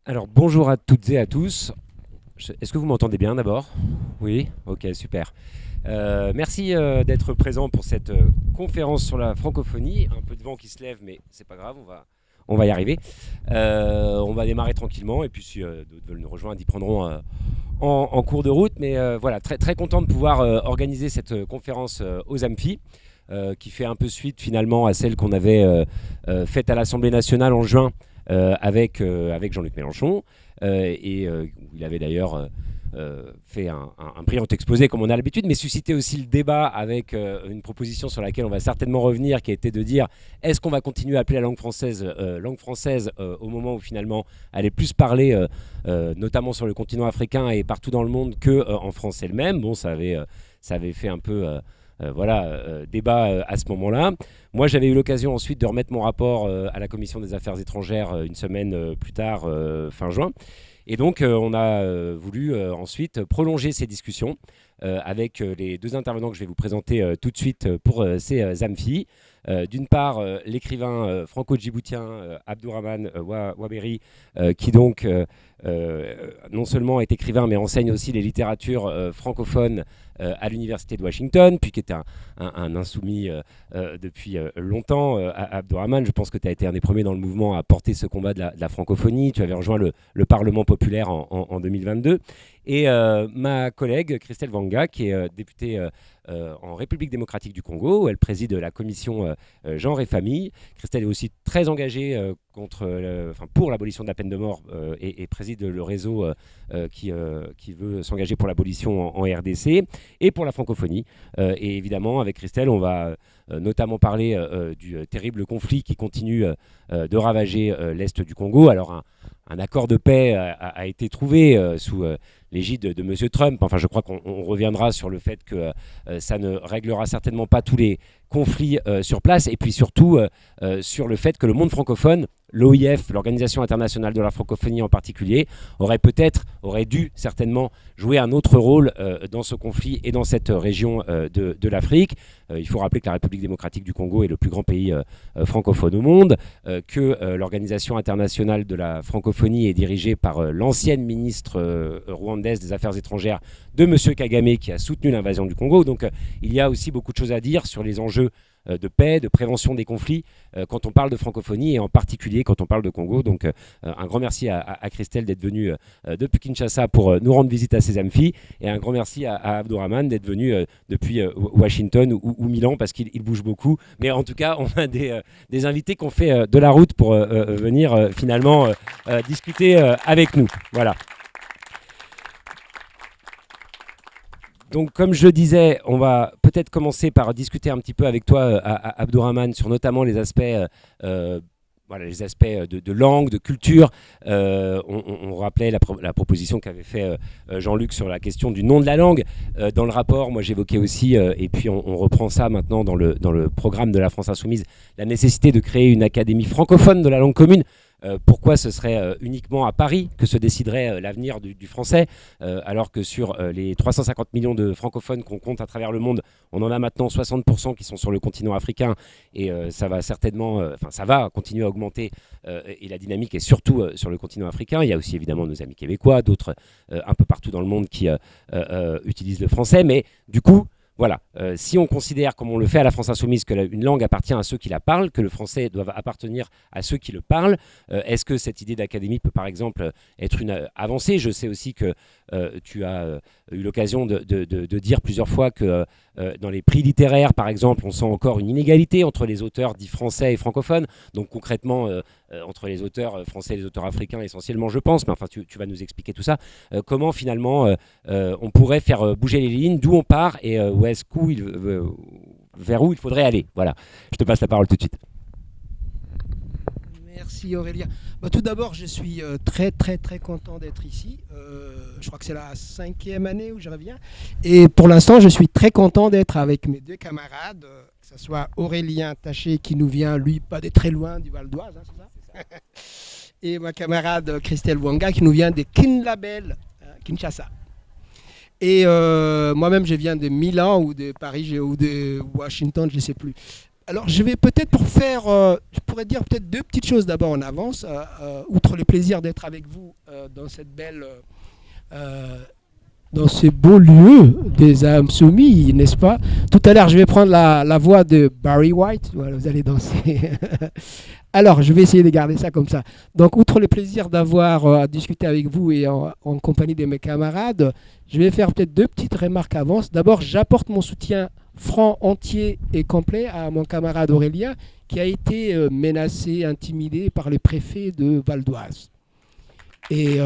Alors bonjour à toutes et à tous. Est-ce que vous m'entendez bien d'abord? Oui, ok, super. Merci d'être présent pour cette conférence sur la francophonie. Un peu de vent qui se lève, mais c'est pas grave, on va y arriver. On va démarrer tranquillement et puis si d'autres veulent nous rejoindre, ils prendront en cours de route. Mais voilà, très, très content de pouvoir organiser cette conférence aux Amphi. Qui fait un peu suite finalement à celle qu'on avait faite à l'Assemblée nationale en juin avec Jean-Luc Mélenchon. Où il avait d'ailleurs fait un brillant exposé comme on a l'habitude, mais suscité aussi le débat avec une proposition sur laquelle on va certainement revenir, qui a été de dire est-ce qu'on va continuer à appeler la langue française au moment où finalement elle est plus parlée, notamment sur le continent africain et partout dans le monde, qu'en France elle-même. Bon, ça avait fait un peu débat à ce moment-là. Moi, j'avais eu l'occasion ensuite de remettre mon rapport à la Commission des Affaires étrangères une semaine plus tard, fin juin. Et donc, on a voulu ensuite prolonger ces discussions avec les deux intervenants que je vais vous présenter tout de suite pour ces Amphi. D'une part, l'écrivain franco-djiboutien Abdourahmane Waberi, qui donc non seulement est écrivain, mais enseigne aussi les littératures francophones à l'Université de Washington, puis qui est un insoumis depuis longtemps. Abdourahmane, je pense que tu as été un des premiers dans le mouvement à porter ce combat de la francophonie. Tu avais rejoint le Parlement populaire en 2022. Et ma collègue Christelle Wanga, qui est députée en République démocratique du Congo, où elle préside la commission genre et famille. Christelle est aussi très engagée pour l'abolition de la peine de mort et préside le réseau qui veut s'engager pour l'abolition en RDC et pour la francophonie. Et évidemment, avec Christelle, on va notamment parler du terrible conflit qui continue de ravager l'Est du Congo. Alors, un accord de paix a été trouvé sous l'égide de M. Trump. Enfin, je crois qu'on reviendra sur le fait que ça ne réglera certainement pas tous les conflits sur place. Et puis surtout sur le fait que le monde francophone, l'OIF, l'Organisation internationale de la francophonie en particulier, aurait dû certainement jouer un autre rôle dans ce conflit et dans cette région de l'Afrique. Il faut rappeler que la République démocratique du Congo est le plus grand pays francophone au monde, que l'Organisation internationale de la francophonie est dirigée par l'ancienne ministre rwandaise des Affaires étrangères de M. Kagame, qui a soutenu l'invasion du Congo. Donc il y a aussi beaucoup de choses à dire sur les enjeux de paix, de prévention des conflits quand on parle de francophonie et en particulier quand on parle de Congo. Donc un grand merci à Christelle d'être venue depuis Kinshasa pour nous rendre visite à ces Amphi, et un grand merci à Abdourahmane d'être venu depuis Washington ou Milan, parce qu'il bouge beaucoup. Mais en tout cas, on a des invités qui ont fait de la route pour venir finalement discuter avec nous. Voilà. Donc, comme je le disais, on va peut-être commencer par discuter un petit peu avec toi, Abdourahmane, sur notamment les aspects, de langue, de culture. On rappelait la proposition qu'avait fait Jean-Luc sur la question du nom de la langue. Dans le rapport, moi j'évoquais aussi, et puis on reprend ça maintenant dans le programme de la France Insoumise, la nécessité de créer une académie francophone de la langue commune. Pourquoi ce serait uniquement à Paris que se déciderait l'avenir du français, alors que sur les 350 millions de francophones qu'on compte à travers le monde, on en a maintenant 60% qui sont sur le continent africain, et ça va continuer à augmenter, et la dynamique est surtout sur le continent africain. Il y a aussi évidemment nos amis québécois, d'autres un peu partout dans le monde qui utilisent le français, mais du coup, voilà, si on considère, comme on le fait à la France Insoumise, qu'une langue appartient à ceux qui la parlent, que le français doit appartenir à ceux qui le parlent, est-ce que cette idée d'académie peut par exemple être une avancée? Je sais aussi que tu as eu l'occasion de dire plusieurs fois que dans les prix littéraires, par exemple, on sent encore une inégalité entre les auteurs dits français et francophones. Donc concrètement, entre les auteurs français et les auteurs africains essentiellement, je pense, mais enfin tu vas nous expliquer tout ça. Comment finalement on pourrait faire bouger les lignes, d'où on part et vers où il faudrait aller. Voilà, je te passe la parole tout de suite. Merci Aurélien. Tout d'abord, je suis très très très content d'être ici. Je crois que c'est la 5e année où je reviens. Et pour l'instant, je suis très content d'être avec mes deux camarades, que ce soit Aurélien Taché qui nous vient, lui, pas de très loin, du Val d'Oise, hein, c'est ça. Et ma camarade Christelle Wanga qui nous vient de Kinlabel, Kinshasa. Et moi-même, je viens de Milan ou de Paris ou de Washington, je ne sais plus. Alors, je vais peut-être je pourrais dire peut-être deux petites choses d'abord en avance, outre le plaisir d'être avec vous dans cette belle, dans ce beau lieu des âmes soumis, n'est-ce pas? Tout à l'heure, je vais prendre la voix de Barry White. Voilà, vous allez danser. Alors, je vais essayer de garder ça comme ça. Donc, outre le plaisir d'avoir à discuter avec vous et en compagnie de mes camarades, je vais faire peut-être deux petites remarques avant. D'abord, j'apporte mon soutien franc, entier et complet à mon camarade Aurélien, qui a été menacé, intimidé par le préfet de Val d'Oise. Et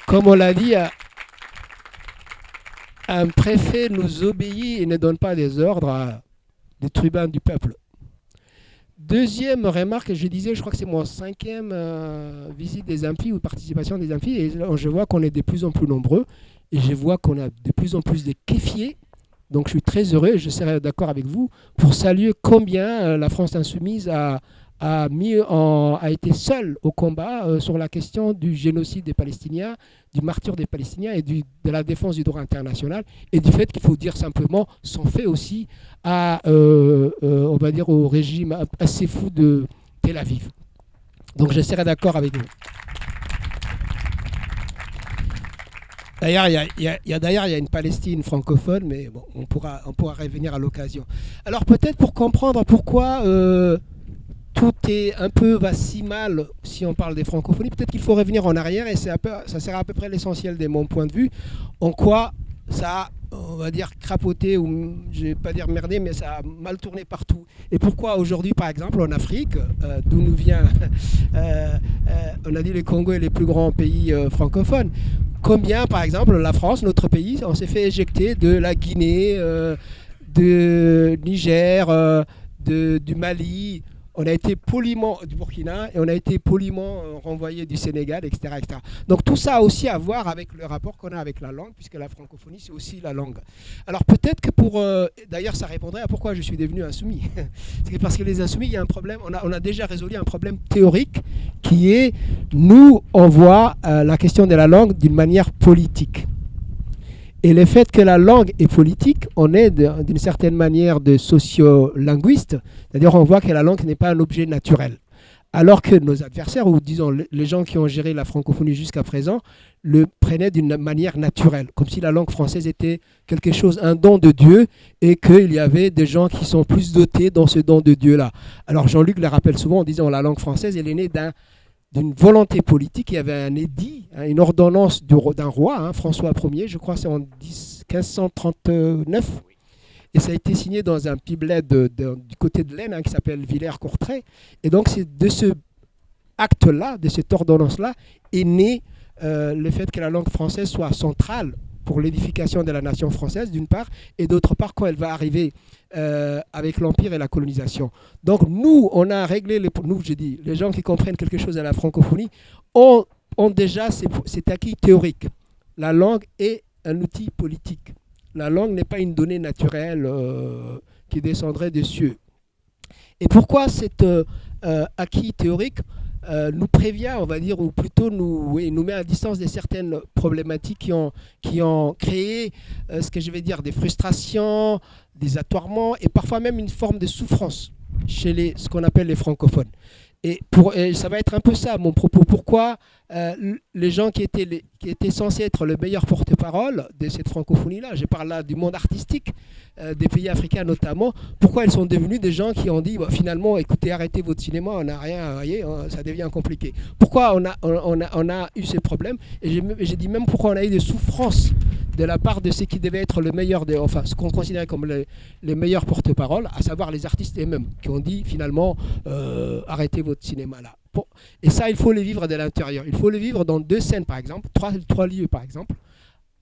comme on l'a dit, un préfet nous obéit et ne donne pas des ordres à des tribuns du peuple. Deuxième remarque, je disais, je crois que c'est mon 5e visite des impies ou participation des impies, et là, je vois qu'on est de plus en plus nombreux, et je vois qu'on a de plus en plus de kéfiers. Donc je suis très heureux, et je serai d'accord avec vous, pour saluer combien la France insoumise a été seule au combat sur la question du génocide des Palestiniens, du martyre des Palestiniens et de la défense du droit international, et du fait qu'il faut dire simplement son fait aussi on va dire au régime assez fou de Tel Aviv. Donc je serai d'accord avec vous. D'ailleurs, il y a une Palestine francophone, mais bon, on pourra revenir à l'occasion. Alors peut-être pour comprendre pourquoi tout est va si mal si on parle des francophonies, peut-être qu'il faut revenir en arrière, et ça sera à peu près l'essentiel de mon point de vue, en quoi ça a, on va dire, crapoté, ou je ne vais pas dire merdé, mais ça a mal tourné partout. Et pourquoi aujourd'hui, par exemple, en Afrique, d'où nous vient, on a dit le Congo est le plus grand pays francophone, combien, par exemple, la France, notre pays, on s'est fait éjecter de la Guinée, de Niger, du Mali, on a été poliment du Burkina et on a été poliment renvoyé du Sénégal, etc., etc. Donc tout ça a aussi à voir avec le rapport qu'on a avec la langue, puisque la francophonie, c'est aussi la langue. Alors peut-être que d'ailleurs, ça répondrait à pourquoi je suis devenu insoumis. C'est parce que les insoumis, il y a un problème, on a déjà résolu un problème théorique qui est, nous, on voit la question de la langue d'une manière politique. Et le fait que la langue est politique, on est d'une certaine manière de sociolinguiste, c'est-à-dire on voit que la langue n'est pas un objet naturel. Alors que nos adversaires, ou disons les gens qui ont géré la francophonie jusqu'à présent, le prenaient d'une manière naturelle, comme si la langue française était quelque chose, un don de Dieu, et qu'il y avait des gens qui sont plus dotés dans ce don de Dieu-là. Alors Jean-Luc le rappelle souvent en disant la langue française, elle est née d'une volonté politique. Il y avait un édit, une ordonnance d'un roi, François Ier, je crois que c'est en 1539, et ça a été signé dans un piblet du côté de l'Aisne qui s'appelle Villers-Courtrai. Et donc c'est de ce acte-là, de cette ordonnance-là, est né le fait que la langue française soit centrale pour l'édification de la nation française, d'une part, et d'autre part, quand elle va arriver avec l'Empire et la colonisation. Donc nous, on a réglé, les gens qui comprennent quelque chose à la francophonie, ont déjà cet acquis théorique. La langue est un outil politique. La langue n'est pas une donnée naturelle qui descendrait des cieux. Et pourquoi cet acquis théorique nous prévient, on va dire, ou plutôt nous met à distance de certaines problématiques qui ont créé, ce que je vais dire, des frustrations, des attoiements et parfois même une forme de souffrance chez ce qu'on appelle les francophones. Et ça va être un peu ça mon propos. Pourquoi les gens qui étaient censés être le meilleur porte-parole de cette francophonie-là, je parle là du monde artistique, des pays africains notamment, pourquoi ils sont devenus des gens qui ont dit finalement, écoutez, arrêtez votre cinéma, on n'a rien, voyez, ça devient compliqué. Pourquoi on a eu ces problèmes, et j'ai dit même pourquoi on a eu des souffrances de la part de ceux qui devaient être le meilleur, ce qu'on considérait comme les meilleurs porte-parole, à savoir les artistes eux-mêmes, qui ont dit finalement arrêtez votre cinéma là. Bon. Et ça, il faut le vivre de l'intérieur. Il faut le vivre dans 2 scènes, par exemple, 3 lieux, par exemple.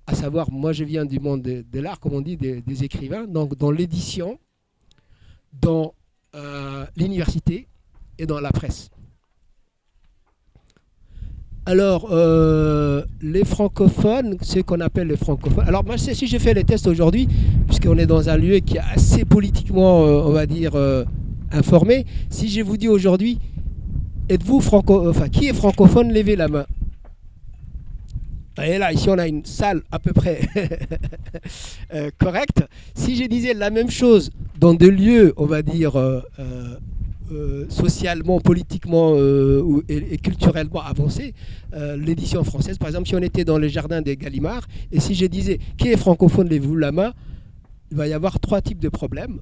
À savoir, moi, je viens du monde de l'art, comme on dit, des écrivains. Donc, dans l'édition, dans l'université et dans la presse. Alors, les francophones, ceux qu'on appelle les francophones. Alors, moi, si j'ai fait les tests aujourd'hui, puisqu'on est dans un lieu qui est assez politiquement, on va dire, informé, si je vous dis aujourd'hui, êtes-vous qui est francophone? Levez la main. Et là, ici, on a une salle à peu près correcte. Si je disais la même chose dans des lieux, on va dire, socialement, politiquement et culturellement avancés, l'édition française, par exemple, si on était dans les jardins des Gallimards, et si je disais qui est francophone, levez-vous la main, il va y avoir 3 types de problèmes.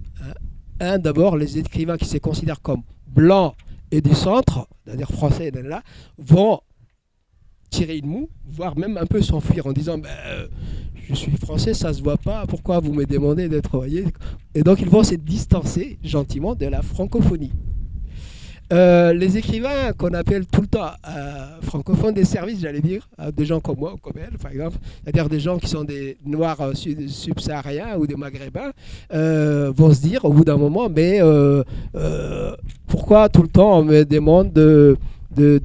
Un, d'abord, les écrivains qui se considèrent comme blancs et du centre, c'est-à-dire français, là, vont tirer une moue, voire même un peu s'enfuir en disant je suis français, ça se voit pas, pourquoi vous me demandez d'être, voyez. Et donc ils vont se distancer gentiment de la francophonie. Les écrivains qu'on appelle tout le temps francophones des services, j'allais dire, des gens comme moi ou comme elle, par exemple, c'est-à-dire des gens qui sont des noirs subsahariens ou des maghrébins, vont se dire au bout d'un moment, mais pourquoi tout le temps on me demande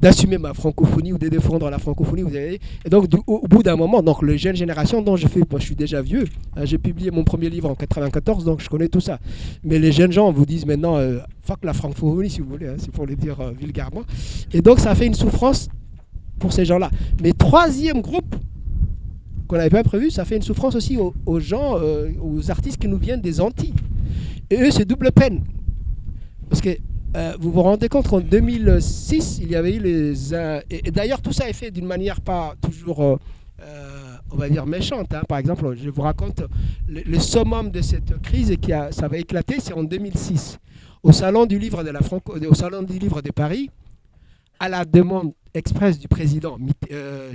d'assumer ma francophonie ou de défendre la francophonie, vous avez. Et donc au bout d'un moment, donc les jeunes générations dont moi je suis déjà vieux, j'ai publié mon premier livre en 94, donc je connais tout ça. Mais les jeunes gens vous disent maintenant fuck la francophonie, si vous voulez, c'est pour le dire vulgairement. Et donc ça fait une souffrance pour ces gens-là. Mais troisième groupe qu'on n'avait pas prévu, ça fait une souffrance aussi aux gens, aux artistes qui nous viennent des Antilles. Et eux, c'est double peine. Parce que vous vous rendez compte qu'en 2006, il y avait eu et d'ailleurs, tout ça est fait d'une manière pas toujours, on va dire, méchante. Par exemple, je vous raconte le summum de cette crise et ça va éclater, c'est en 2006. Au Salon du Livre de Paris, à la demande expresse du président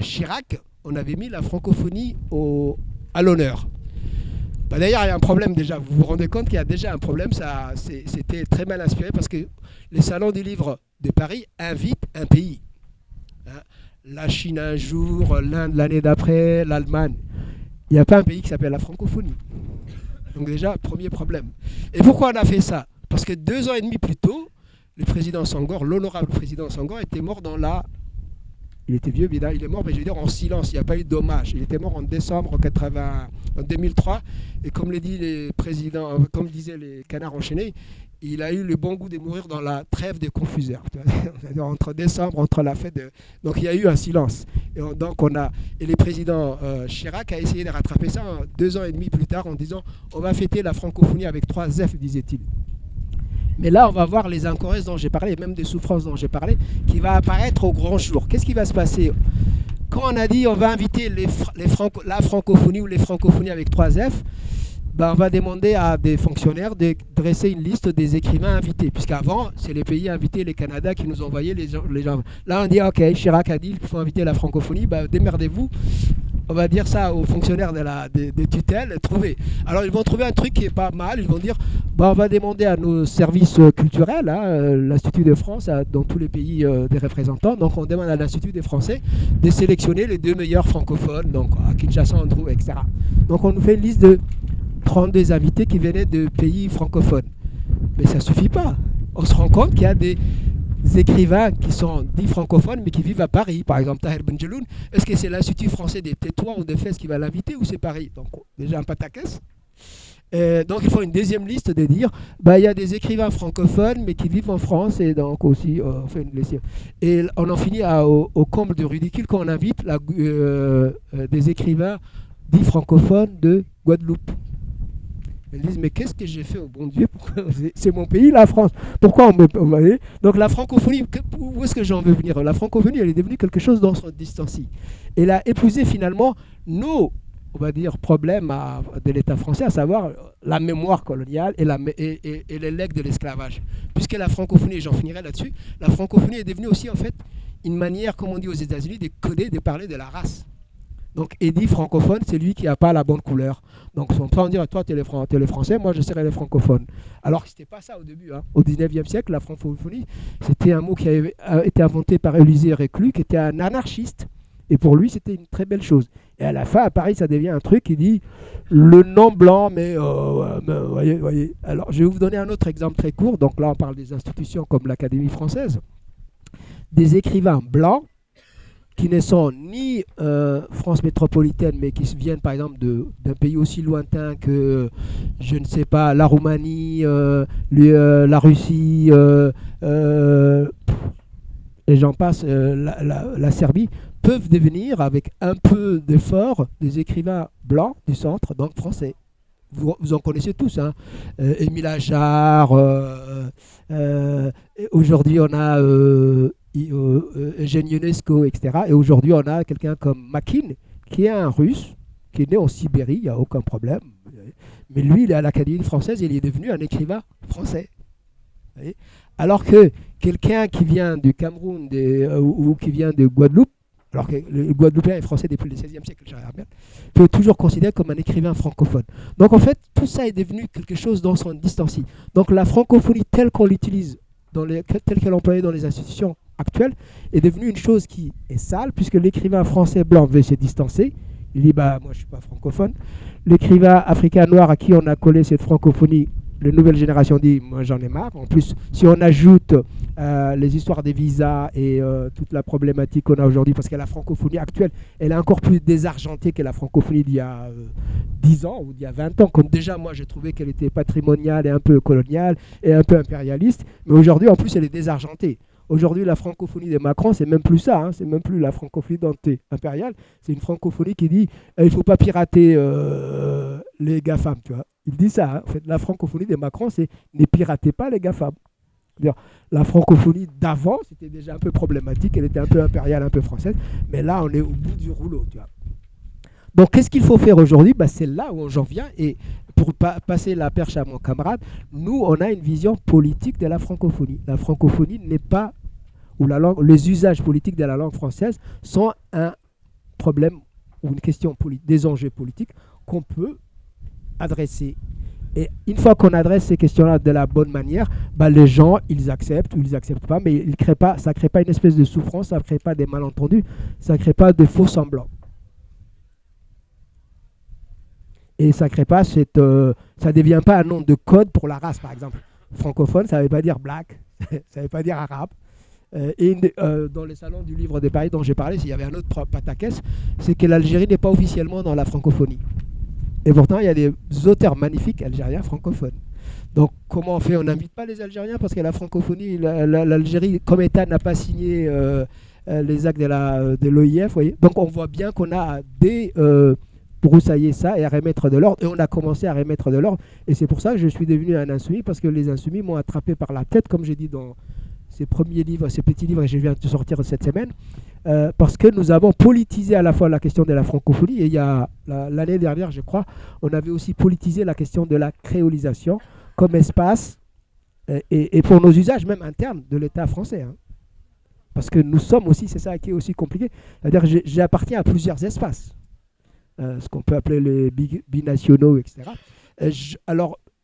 Chirac, on avait mis la francophonie à l'honneur. D'ailleurs, il y a un problème déjà. Vous vous rendez compte qu'il y a déjà un problème. C'était très mal inspiré parce que les salons du livre de Paris invitent un pays. La Chine un jour, l'Inde l'année d'après, l'Allemagne. Il n'y a pas un pays qui s'appelle la francophonie. Donc déjà, premier problème. Et pourquoi on a fait ça? Parce que 2 ans et demi plus tôt, le président Senghor, l'honorable président Senghor, était mort il était vieux, il est mort, mais je veux dire en silence, il n'y a pas eu d'hommage. Il était mort en décembre 2003, et comme le dit les présidents, comme disaient les canards enchaînés, il a eu le bon goût de mourir dans la trêve des confuseurs. Entre décembre, entre la fête Donc il y a eu un silence. Et le président Chirac a essayé de rattraper ça 2 ans et demi plus tard en disant on va fêter la francophonie avec 3 F, disait-il. Mais là, on va voir les incohérences dont j'ai parlé, et même des souffrances dont j'ai parlé, qui va apparaître au grand jour. Qu'est-ce qui va se passer? Quand on a dit on va inviter la francophonie ou les francophonies avec 3 F, on va demander à des fonctionnaires de dresser une liste des écrivains invités. Puisqu'avant, c'est les pays invités, les Canada, qui nous envoyaient les gens. Là, on dit ok, Chirac a dit qu'il faut inviter la francophonie, démerdez-vous. On va dire ça aux fonctionnaires des tutelles, trouver. Alors ils vont trouver un truc qui est pas mal, ils vont dire on va demander à nos services culturels, l'Institut de France, dans tous les pays des représentants, donc on demande à l'Institut des Français de sélectionner les 2 meilleurs francophones, donc à Kinshasa, on trouve, etc. Donc on nous fait une liste de 32 invités qui venaient de pays francophones. Mais ça ne suffit pas. On se rend compte qu'il y a des écrivains qui sont dits francophones mais qui vivent à Paris, par exemple Tahir Benjeloun. Est-ce que c'est l'Institut français des Tétois ou des Fès qui va l'inviter ou c'est Paris? Donc déjà un pataquès. Donc il faut une deuxième liste de dire il y a des écrivains francophones mais qui vivent en France et donc aussi on fait une liste. Et on en finit au comble du ridicule quand on invite des écrivains dits francophones de Guadeloupe. Ils disent mais qu'est-ce que j'ai fait au bon Dieu? C'est mon pays, la France. Pourquoi on me... Donc la francophonie, où est-ce que j'en veux venir? La francophonie, elle est devenue quelque chose dans son distancie. Elle a épousé finalement nos, on va dire, problèmes de l'État français, à savoir la mémoire coloniale et les legs de l'esclavage. Puisque la francophonie, et j'en finirai là-dessus, la francophonie est devenue aussi en fait une manière, comme on dit aux États-Unis, de coder, de parler de la race. Donc Eddie francophone, c'est lui qui n'a pas la bonne couleur. Donc on peut en dire, toi tu es le français, moi je serai le francophone. Alors que ce n'était pas ça au début. Au 19e siècle, la francophonie, c'était un mot qui avait été inventé par Élisée Reclus, qui était un anarchiste. Et pour lui, c'était une très belle chose. Et à la fin, à Paris, ça devient un truc qui dit le nom blanc, mais voyez. Alors je vais vous donner un autre exemple très court. Donc là, on parle des institutions comme l'Académie française. Des écrivains blancs qui ne sont ni France métropolitaine, mais qui viennent par exemple d'un pays aussi lointain que, je ne sais pas, la Roumanie, la Russie, et j'en passe, la Serbie, peuvent devenir, avec un peu d'effort, des écrivains blancs du centre, donc français. Vous en connaissez tous, hein. Émile Ajar, aujourd'hui on a Eugène Ionesco, etc. Et aujourd'hui on a quelqu'un comme Makin, qui est un Russe, qui est né en Sibérie, il n'y a aucun problème. Mais lui, il est à l'Académie française et il est devenu un écrivain français. Vous voyez. Alors que quelqu'un qui vient du Cameroun ou qui vient de Guadeloupe, alors que le Guadeloupéen est français depuis le XVIe siècle, peut être toujours considéré comme un écrivain francophone. Donc en fait, tout ça est devenu quelque chose dans son distancie. Donc la francophonie telle qu'on l'utilise, telle qu'elle est employée dans les institutions actuelles, est devenue une chose qui est sale, puisque l'écrivain français blanc veut se distancer. Il dit, moi je ne suis pas francophone. L'écrivain africain noir à qui on a collé cette francophonie, les nouvelles générations disent, moi j'en ai marre. En plus, si on ajoute les histoires des visas et toute la problématique qu'on a aujourd'hui, parce que la francophonie actuelle, elle est encore plus désargentée que la francophonie d'il y a 10 ans ou d'il y a 20 ans, comme déjà moi j'ai trouvé qu'elle était patrimoniale et un peu coloniale et un peu impérialiste, mais aujourd'hui en plus elle est désargentée. Aujourd'hui, la francophonie de Macron, c'est même plus ça, hein, c'est même plus la francophonie impériale, c'est une francophonie qui dit il ne faut pas pirater les GAFAM, tu vois. Il dit ça, hein. En fait, la francophonie de Macron, c'est ne piratez pas les GAFAM. C'est-à-dire, la francophonie d'avant, c'était déjà un peu problématique, elle était un peu impériale, un peu française, mais là, on est au bout du rouleau, tu vois. Donc, qu'est-ce qu'il faut faire aujourd'hui? C'est là où j'en viens, et pour passer la perche à mon camarade, nous, on a une vision politique de la francophonie. La francophonie n'est pas, ou la langue, les usages politiques de la langue française sont un problème ou une question des enjeux politiques qu'on peut adresser. Et une fois qu'on adresse ces questions-là de la bonne manière, les gens, ils acceptent ou ils n'acceptent pas, mais ça ne crée pas une espèce de souffrance, ça ne crée pas des malentendus, ça ne crée pas de faux semblants. Et ça crée pas ça ne devient pas un nom de code pour la race, par exemple. Francophone, ça ne veut pas dire black, ça ne veut pas dire arabe. Dans les salons du livre de Paris dont j'ai parlé, s'il y avait un autre pataquès, c'est que l'Algérie n'est pas officiellement dans la francophonie. Et pourtant, il y a des auteurs magnifiques algériens francophones. Donc, comment on fait? On n'invite pas les Algériens parce que la francophonie, l'Algérie, comme État, n'a pas signé les actes de l'OIF. Voyez. Donc, on voit bien qu'on a broussailler ça et à remettre de l'ordre. Et on a commencé à remettre de l'ordre. Et c'est pour ça que je suis devenu un insoumis, parce que les insoumis m'ont attrapé par la tête, comme j'ai dit dans ces premiers livres, ces petits livres que je viens de sortir cette semaine, parce que nous avons politisé à la fois la question de la francophonie, et il y a l'année dernière, je crois, on avait aussi politisé la question de la créolisation comme espace, et pour nos usages même internes de l'État français. Hein. Parce que nous sommes aussi, c'est ça qui est aussi compliqué, c'est-à-dire que j'appartiens à plusieurs espaces. Ce qu'on peut appeler les binationaux, etc.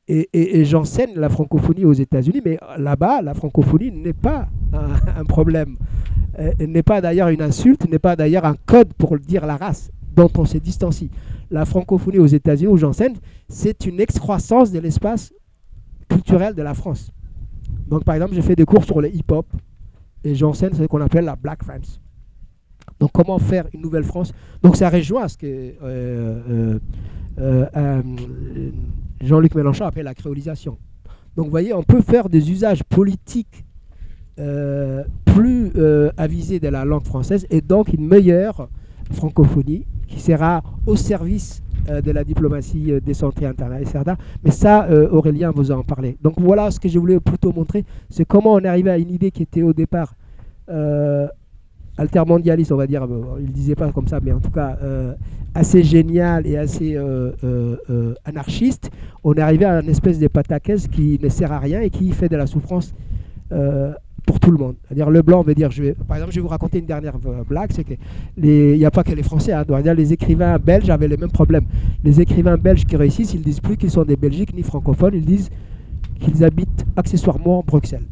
Et j'enseigne la francophonie aux États-Unis, mais là-bas, la francophonie n'est pas un problème. Elle n'est pas d'ailleurs une insulte, n'est pas d'ailleurs un code pour dire la race dont on se distancie. La francophonie aux États-Unis, où j'enseigne, c'est une excroissance de l'espace culturel de la France. Donc, par exemple, j'ai fait des cours sur le hip-hop et j'enseigne ce qu'on appelle la Black France. Donc, comment faire une nouvelle France? Donc, ça rejoint ce que Jean-Luc Mélenchon appelle la créolisation. Donc, vous voyez, on peut faire des usages politiques plus avisés de la langue française et donc une meilleure francophonie qui sera au service de la diplomatie décentrée internationale. Mais ça, Aurélien vous en parlait. Donc, voilà ce que je voulais plutôt montrer. C'est comment on est arrivé à une idée qui était au départ altermondialiste, on va dire, il ne disait pas comme ça, mais en tout cas assez génial et assez anarchiste. On est arrivé à une espèce de pataquès qui ne sert à rien et qui fait de la souffrance pour tout le monde. C'est-à-dire le blanc veut dire, par exemple, je vais vous raconter une dernière blague, c'est qu'il n'y a pas que les Français, hein, les écrivains belges avaient les mêmes problèmes. Les écrivains belges qui réussissent, ils ne disent plus qu'ils sont des Belgiques ni francophones, ils disent qu'ils habitent accessoirement Bruxelles.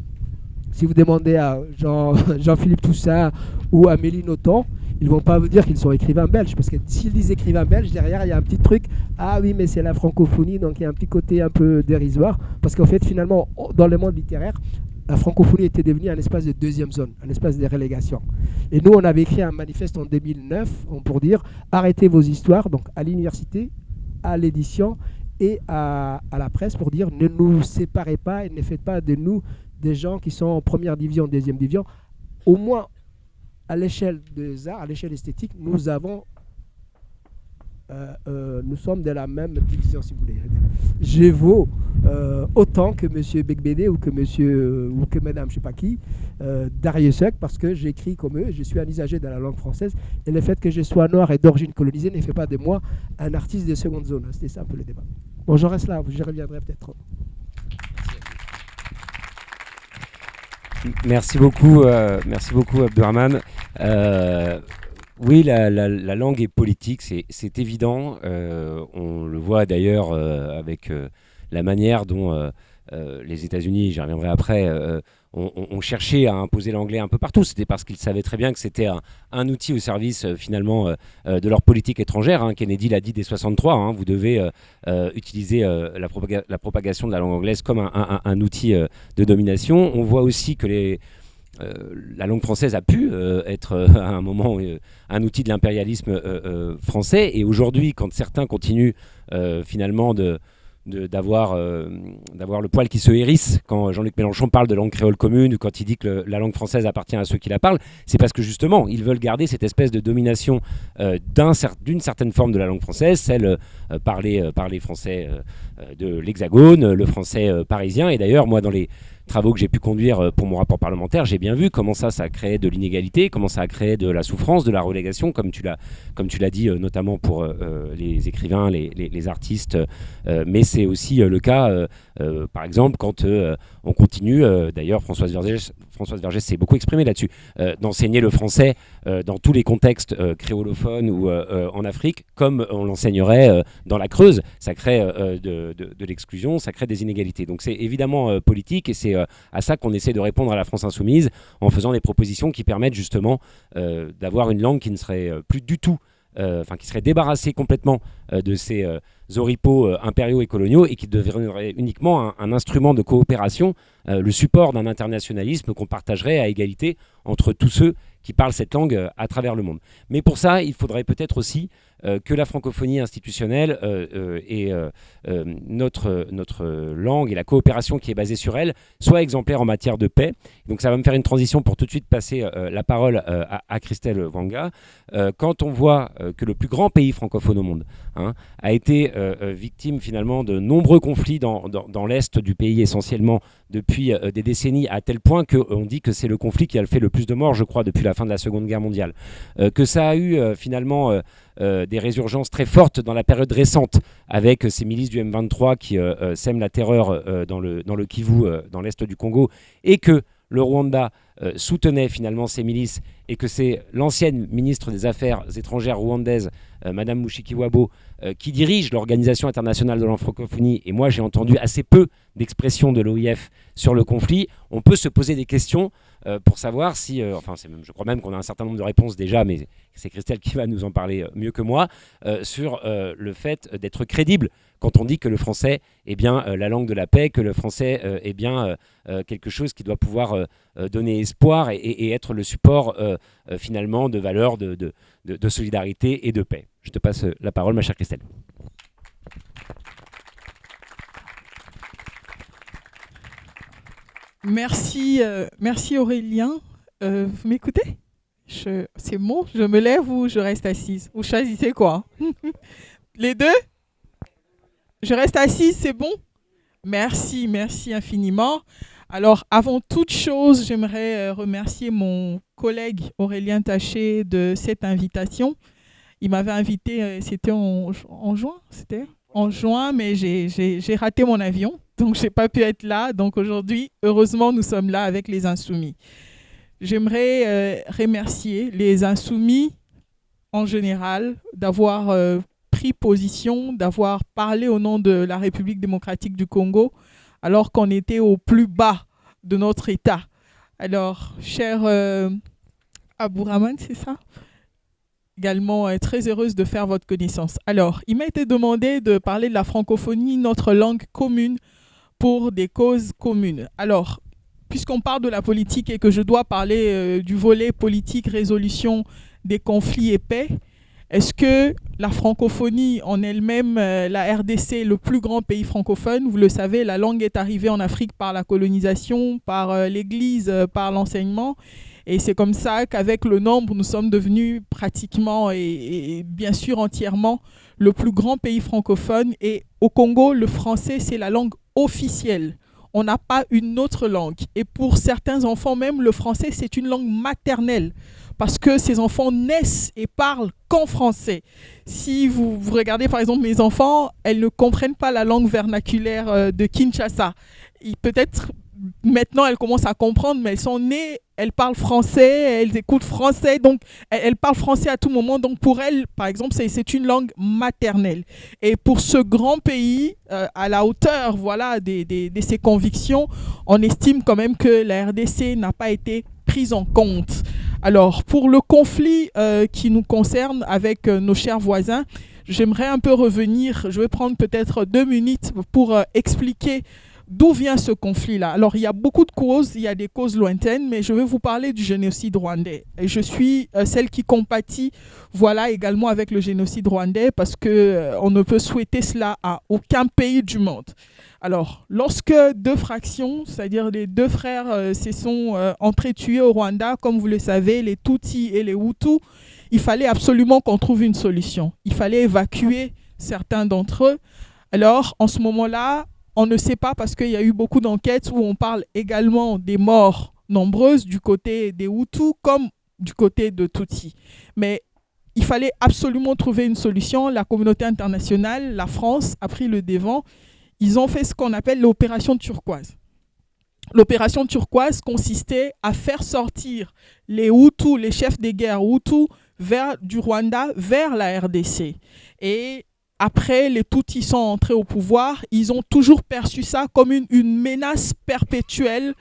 Si vous demandez à Jean-Philippe Toussaint ou Amélie Nothomb, ils ne vont pas vous dire qu'ils sont écrivains belges. Parce que s'ils disent écrivains belges, derrière, il y a un petit truc. Ah oui, mais c'est la francophonie, donc il y a un petit côté un peu dérisoire. Parce qu'en fait, finalement, dans le monde littéraire, la francophonie était devenue un espace de deuxième zone, un espace de relégation. Et nous, on avait écrit un manifeste en 2009 pour dire arrêtez vos histoires, donc à l'université, à l'édition et à la presse, pour dire ne nous séparez pas et ne faites pas de nous des gens qui sont en première division, deuxième division. Au moins, à l'échelle des arts, à l'échelle esthétique, nous sommes de la même division, si vous voulez. Je vaux autant que M. Begbede ou que ou que Mme je sais pas qui, Dariussec, parce que j'écris comme eux, je suis un usager de la langue française, et le fait que je sois noir et d'origine colonisée ne fait pas de moi un artiste de seconde zone. C'était ça un peu le débat. Bon, je reste là, je reviendrai peut-être. Merci beaucoup Abdurrahman. Oui, la langue est politique, c'est évident. On le voit d'ailleurs avec la manière dont les États-Unis, j'y reviendrai après, ont cherché à imposer l'anglais un peu partout. C'était parce qu'ils savaient très bien que c'était un outil au service finalement de leur politique étrangère. Hein. Kennedy l'a dit dès 63, hein, vous devez utiliser la propagation de la langue anglaise comme un outil de domination. On voit aussi que la langue française a pu être à un moment un outil de l'impérialisme français. Et aujourd'hui, quand certains continuent finalement d'avoir le poil qui se hérisse quand Jean-Luc Mélenchon parle de langue créole commune ou quand il dit que la langue française appartient à ceux qui la parlent, c'est parce que justement ils veulent garder cette espèce de domination d'une certaine forme de la langue française, celle par les Français de l'Hexagone, le français parisien. Et d'ailleurs, moi, dans les travaux que j'ai pu conduire pour mon rapport parlementaire, j'ai bien vu comment ça a créé de l'inégalité, comment ça a créé de la souffrance, de la relégation, comme tu l'as dit, notamment pour les écrivains, les artistes, mais c'est aussi le cas, par exemple, quand on continue, d'ailleurs Françoise Vergès s'est beaucoup exprimée là-dessus, d'enseigner le français dans tous les contextes créolophones ou en Afrique, comme on l'enseignerait dans la Creuse. Ça crée de l'exclusion, ça crée des inégalités. Donc c'est évidemment politique, et c'est à ça qu'on essaie de répondre à la France Insoumise en faisant des propositions qui permettent justement d'avoir une langue qui ne serait plus du tout, qui serait débarrassée complètement de ces oripeaux impériaux et coloniaux, et qui deviendrait uniquement un instrument de coopération, le support d'un internationalisme qu'on partagerait à égalité entre tous ceux qui parlent cette langue à travers le monde. Mais pour ça, il faudrait peut-être aussi que la francophonie institutionnelle et notre langue et la coopération qui est basée sur elle soit exemplaire en matière de paix. Donc ça va me faire une transition pour tout de suite passer la parole à Christelle Wanga. Quand on voit que le plus grand pays francophone au monde a été victime finalement de nombreux conflits dans l'est du pays essentiellement depuis des décennies, à tel point qu'on dit que c'est le conflit qui a fait le plus de morts, je crois, depuis la fin de la Seconde Guerre mondiale. Que ça a eu finalement des résurgences très fortes dans la période récente, avec ces milices du M23 qui sèment la terreur dans le Kivu, dans l'est du Congo, et que le Rwanda soutenait finalement ces milices, et que c'est l'ancienne ministre des Affaires étrangères rwandaise, Madame Mushikiwabo, qui dirige l'Organisation internationale de la francophonie. Et moi, j'ai entendu assez peu d'expressions de l'OIF sur le conflit. On peut se poser des questions pour savoir si, je crois même qu'on a un certain nombre de réponses déjà, mais c'est Christelle qui va nous en parler mieux que moi, sur le fait d'être crédible quand on dit que le français est bien la langue de la paix, que le français est bien quelque chose qui doit pouvoir donner espoir et être le support finalement de valeurs de solidarité et de paix. Je te passe la parole, ma chère Christelle. Merci Aurélien. Vous m'écoutez? C'est bon, je me lève ou je reste assise? Vous choisissez quoi? Les deux? Je reste assise, c'est bon? Merci infiniment. Alors, avant toute chose, j'aimerais remercier mon collègue Aurélien Taché de cette invitation. Il m'avait invité, c'était en juin, mais j'ai raté mon avion, donc je n'ai pas pu être là. Donc aujourd'hui, heureusement, nous sommes là avec les Insoumis. J'aimerais remercier les Insoumis en général d'avoir pris position, d'avoir parlé au nom de la République démocratique du Congo, alors qu'on était au plus bas de notre État. Alors, cher Abdurrahman, c'est ça? Également très heureuse de faire votre connaissance. Alors, il m'a été demandé de parler de la francophonie, notre langue commune pour des causes communes. Alors, puisqu'on parle de la politique et que je dois parler du volet politique, résolution des conflits et paix, est-ce que la francophonie en elle-même, la RDC est le plus grand pays francophone? Vous le savez, la langue est arrivée en Afrique par la colonisation, par l'Église, par l'enseignement. Et c'est comme ça qu'avec le nombre, nous sommes devenus pratiquement et bien sûr entièrement le plus grand pays francophone. Et au Congo, le français, c'est la langue officielle. On n'a pas une autre langue. Et pour certains enfants, même le français, c'est une langue maternelle. Parce que ces enfants naissent et parlent qu'en français. Si vous regardez par exemple mes enfants, elles ne comprennent pas la langue vernaculaire de Kinshasa. Peut-être maintenant elles commencent à comprendre, mais elles sont nées, elles parlent français, elles écoutent français, donc elles parlent français à tout moment. Donc pour elles, par exemple, c'est une langue maternelle. Et pour ce grand pays, à la hauteur voilà, de ses convictions, on estime quand même que la RDC n'a pas été prise en compte. Alors, pour le conflit qui nous concerne avec nos chers voisins, j'aimerais un peu revenir, je vais prendre peut-être 2 minutes pour expliquer d'où vient ce conflit-là. Alors, il y a beaucoup de causes, il y a des causes lointaines, mais je vais vous parler du génocide rwandais. Et je suis celle qui compatit voilà, également avec le génocide rwandais parce qu'on ne peut souhaiter cela à aucun pays du monde. Alors, lorsque 2 fractions, c'est-à-dire les 2 frères se sont entretués au Rwanda, comme vous le savez, les Tutsis et les Hutus, il fallait absolument qu'on trouve une solution. Il fallait évacuer certains d'entre eux. Alors, en ce moment-là, on ne sait pas parce qu'il y a eu beaucoup d'enquêtes où on parle également des morts nombreuses du côté des Hutus comme du côté de Tutsis. Mais il fallait absolument trouver une solution. La communauté internationale, la France, a pris le devant. Ils ont fait ce qu'on appelle l'opération turquoise. L'opération turquoise consistait à faire sortir les Hutus, les chefs des guerres Hutus, du Rwanda vers la RDC. Et après, les Tutsis sont entrés au pouvoir. Ils ont toujours perçu ça comme une menace perpétuelle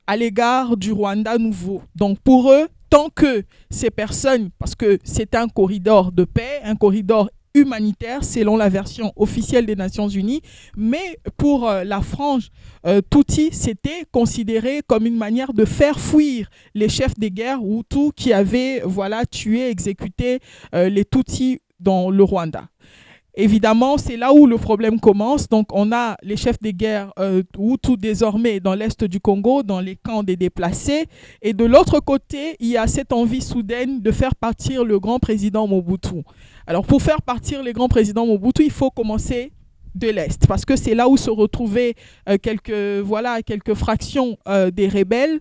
à l'égard du Rwanda nouveau. Donc pour eux, tant que ces personnes, parce que c'est un corridor de paix, un corridor humanitaire selon la version officielle des Nations Unies, mais pour la frange Tutsi, c'était considéré comme une manière de faire fuir les chefs des guerres Hutus qui avaient voilà, tué, exécuté les Tutsis dans le Rwanda. Évidemment, c'est là où le problème commence. Donc, on a les chefs des guerres Hutus désormais dans l'est du Congo, dans les camps des déplacés. Et de l'autre côté, il y a cette envie soudaine de faire partir le grand président Mobutu. Alors, pour faire partir le grand président Mobutu, il faut commencer de l'Est, parce que c'est là où se retrouvaient quelques fractions des rebelles.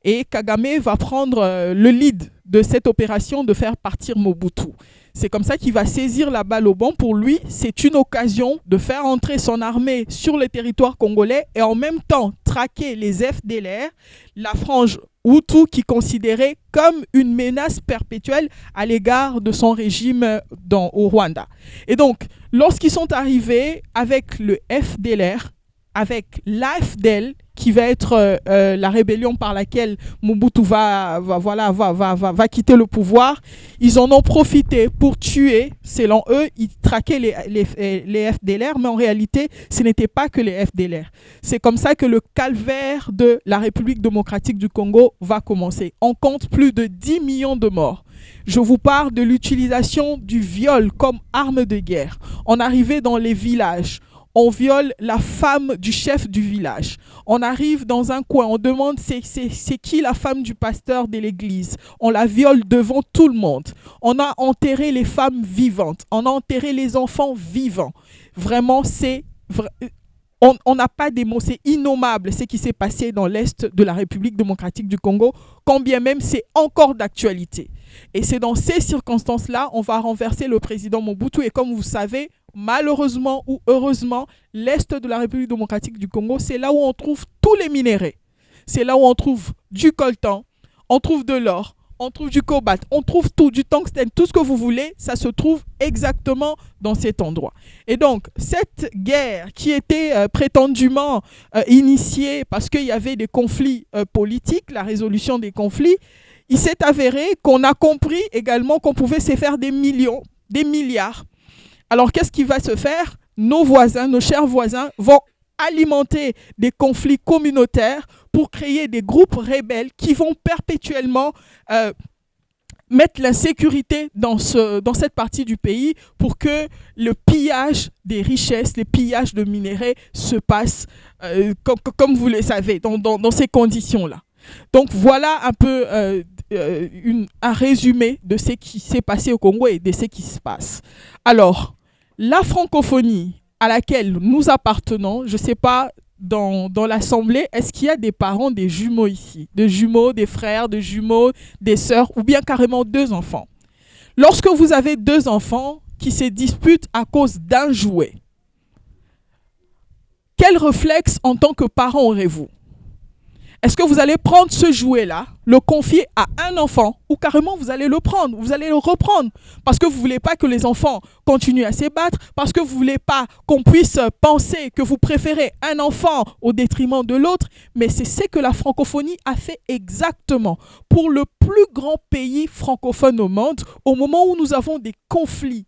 Et Kagame va prendre le lead de cette opération de faire partir Mobutu. C'est comme ça qu'il va saisir la balle au bon. Pour lui, c'est une occasion de faire entrer son armée sur le territoire congolais et en même temps traquer les FDLR, la frange Hutu qui considérait comme une menace perpétuelle à l'égard de son régime au Rwanda. Et donc, lorsqu'ils sont arrivés avec le FDLR, avec l'AFDL, qui va être la rébellion par laquelle Mobutu va quitter le pouvoir, ils en ont profité pour tuer, selon eux, ils traquaient les FDLR, mais en réalité, ce n'était pas que les FDLR. C'est comme ça que le calvaire de la République démocratique du Congo va commencer. On compte plus de 10 millions de morts. Je vous parle de l'utilisation du viol comme arme de guerre. On arrivait dans les villages. On viole la femme du chef du village. On arrive dans un coin, on demande c'est qui la femme du pasteur de l'église. On la viole devant tout le monde. On a enterré les femmes vivantes. On a enterré les enfants vivants. Vraiment, on n'a pas des mots. C'est innommable ce qui s'est passé dans l'Est de la République démocratique du Congo, quand bien même c'est encore d'actualité. Et c'est dans ces circonstances-là, on va renverser le président Mobutu. Et comme vous savez, malheureusement ou heureusement, l'Est de la République démocratique du Congo, c'est là où on trouve tous les minéraux. C'est là où on trouve du coltan, on trouve de l'or, on trouve du cobalt, on trouve tout, du tungstène, tout ce que vous voulez, ça se trouve exactement dans cet endroit. Et donc, cette guerre qui était prétendument initiée parce qu'il y avait des conflits politiques, la résolution des conflits, il s'est avéré qu'on a compris également qu'on pouvait se faire des millions, des milliards. Alors, qu'est-ce qui va se faire? Nos voisins, nos chers voisins, vont alimenter des conflits communautaires pour créer des groupes rebelles qui vont perpétuellement mettre l'insécurité dans cette partie du pays pour que le pillage des richesses, les pillages de minerais se passent comme vous le savez, dans ces conditions-là. Donc voilà un peu un résumé de ce qui s'est passé au Congo et de ce qui se passe. Alors, la francophonie à laquelle nous appartenons, je ne sais pas, dans l'Assemblée, est-ce qu'il y a des parents, des jumeaux ici? Des jumeaux, des frères, des jumeaux, des sœurs, ou bien carrément 2 enfants? Lorsque vous avez 2 enfants qui se disputent à cause d'un jouet, quel réflexe en tant que parent aurez-vous? Est-ce que vous allez prendre ce jouet-là, le confier à un enfant, ou carrément vous allez le prendre, vous allez le reprendre, parce que vous ne voulez pas que les enfants continuent à se battre, parce que vous ne voulez pas qu'on puisse penser que vous préférez un enfant au détriment de l'autre, mais c'est ce que la francophonie a fait exactement pour le plus grand pays francophone au monde, au moment où nous avons des conflits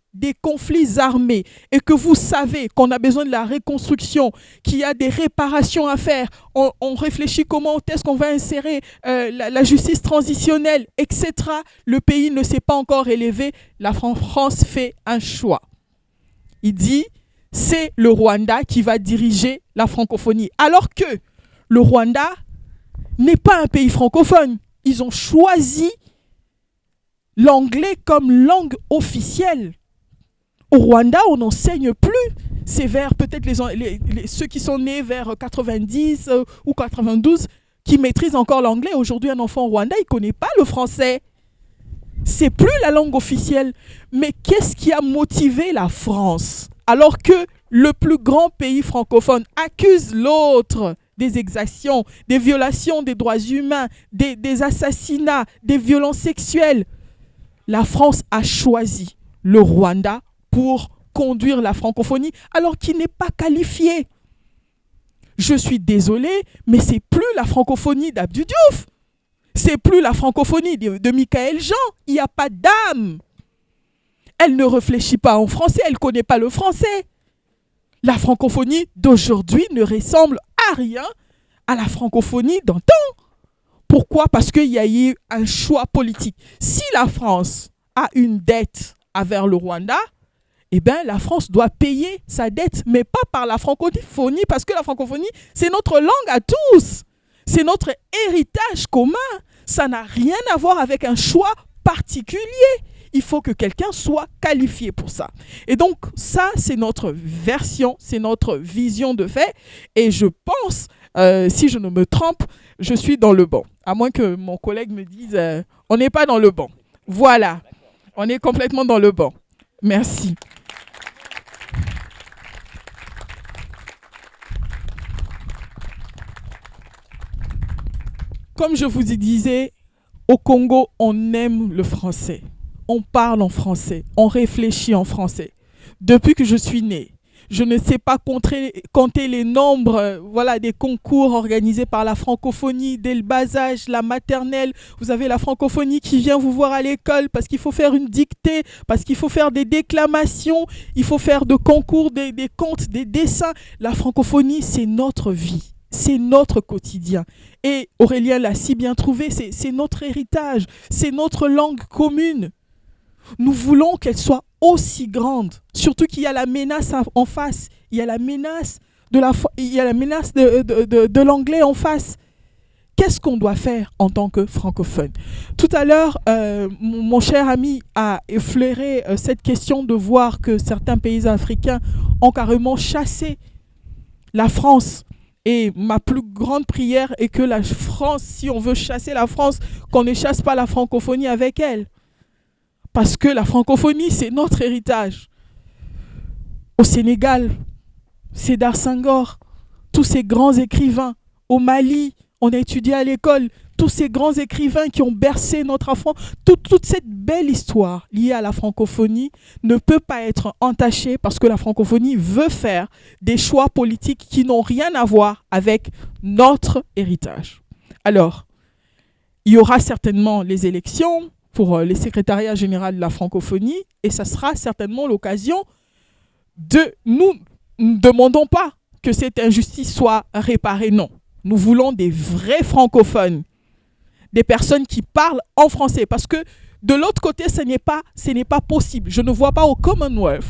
armés, et que vous savez qu'on a besoin de la reconstruction, qu'il y a des réparations à faire, on réfléchit comment est-ce qu'on va insérer la justice transitionnelle, etc. Le pays ne s'est pas encore élevé. La France fait un choix. Il dit, c'est le Rwanda qui va diriger la francophonie. Alors que le Rwanda n'est pas un pays francophone. Ils ont choisi l'anglais comme langue officielle. Au Rwanda, on n'enseigne plus. C'est vers peut-être ceux qui sont nés vers 90 ou 92 qui maîtrisent encore l'anglais. Aujourd'hui, un enfant au Rwanda, il ne connaît pas le français. C'est plus la langue officielle. Mais qu'est-ce qui a motivé la France, alors que le plus grand pays francophone accuse l'autre des exactions, des violations des droits humains, des assassinats, des violences sexuelles? La France a choisi le Rwanda pour conduire la francophonie alors qu'il n'est pas qualifié. Je suis désolé, mais c'est plus la francophonie d'Abdou Diouf. C'est plus la francophonie de Michael Jean. Il n'y a pas d'âme. Elle ne réfléchit pas en français, elle ne connaît pas le français. La francophonie d'aujourd'hui ne ressemble à rien à la francophonie d'antan. Pourquoi? Parce qu'il y a eu un choix politique. Si la France a une dette envers le Rwanda, eh bien, la France doit payer sa dette, mais pas par la francophonie, parce que la francophonie, c'est notre langue à tous. C'est notre héritage commun. Ça n'a rien à voir avec un choix particulier. Il faut que quelqu'un soit qualifié pour ça. Et donc, ça, c'est notre version, c'est notre vision de fait. Et je pense, si je ne me trompe, je suis dans le bon. À moins que mon collègue me dise, on n'est pas dans le bon. Voilà, on est complètement dans le bon. Merci. Comme je vous disais, au Congo, on aime le français. On parle en français. On réfléchit en français. Depuis que je suis née, je ne sais pas compter les nombres des concours organisés par la francophonie dès le bas âge, la maternelle. Vous avez la francophonie qui vient vous voir à l'école parce qu'il faut faire une dictée, parce qu'il faut faire des déclamations, il faut faire de concours, des contes, des dessins. La francophonie, c'est notre vie. C'est notre quotidien. Et Aurélien l'a si bien trouvé, c'est notre héritage, c'est notre langue commune. Nous voulons qu'elle soit aussi grande, surtout qu'il y a la menace en face, il y a la menace de l'anglais en face. Qu'est-ce qu'on doit faire en tant que francophone? Tout à l'heure, mon cher ami a effleuré cette question de voir que certains pays africains ont carrément chassé la France. Et ma plus grande prière est que la France, si on veut chasser la France, qu'on ne chasse pas la francophonie avec elle. Parce que la francophonie, c'est notre héritage. Au Sénégal, Sédar Senghor, tous ces grands écrivains. Au Mali, on a étudié à l'école, tous ces grands écrivains qui ont bercé notre enfant. Toute cette belle histoire liée à la francophonie ne peut pas être entachée parce que la francophonie veut faire des choix politiques qui n'ont rien à voir avec notre héritage. Alors, il y aura certainement les élections pour les secrétariats généraux de la francophonie et ça sera certainement l'occasion de... Nous ne demandons pas que cette injustice soit réparée, non. Nous voulons des vrais francophones, des personnes qui parlent en français. Parce que de l'autre côté, ce n'est pas possible. Je ne vois pas au Commonwealth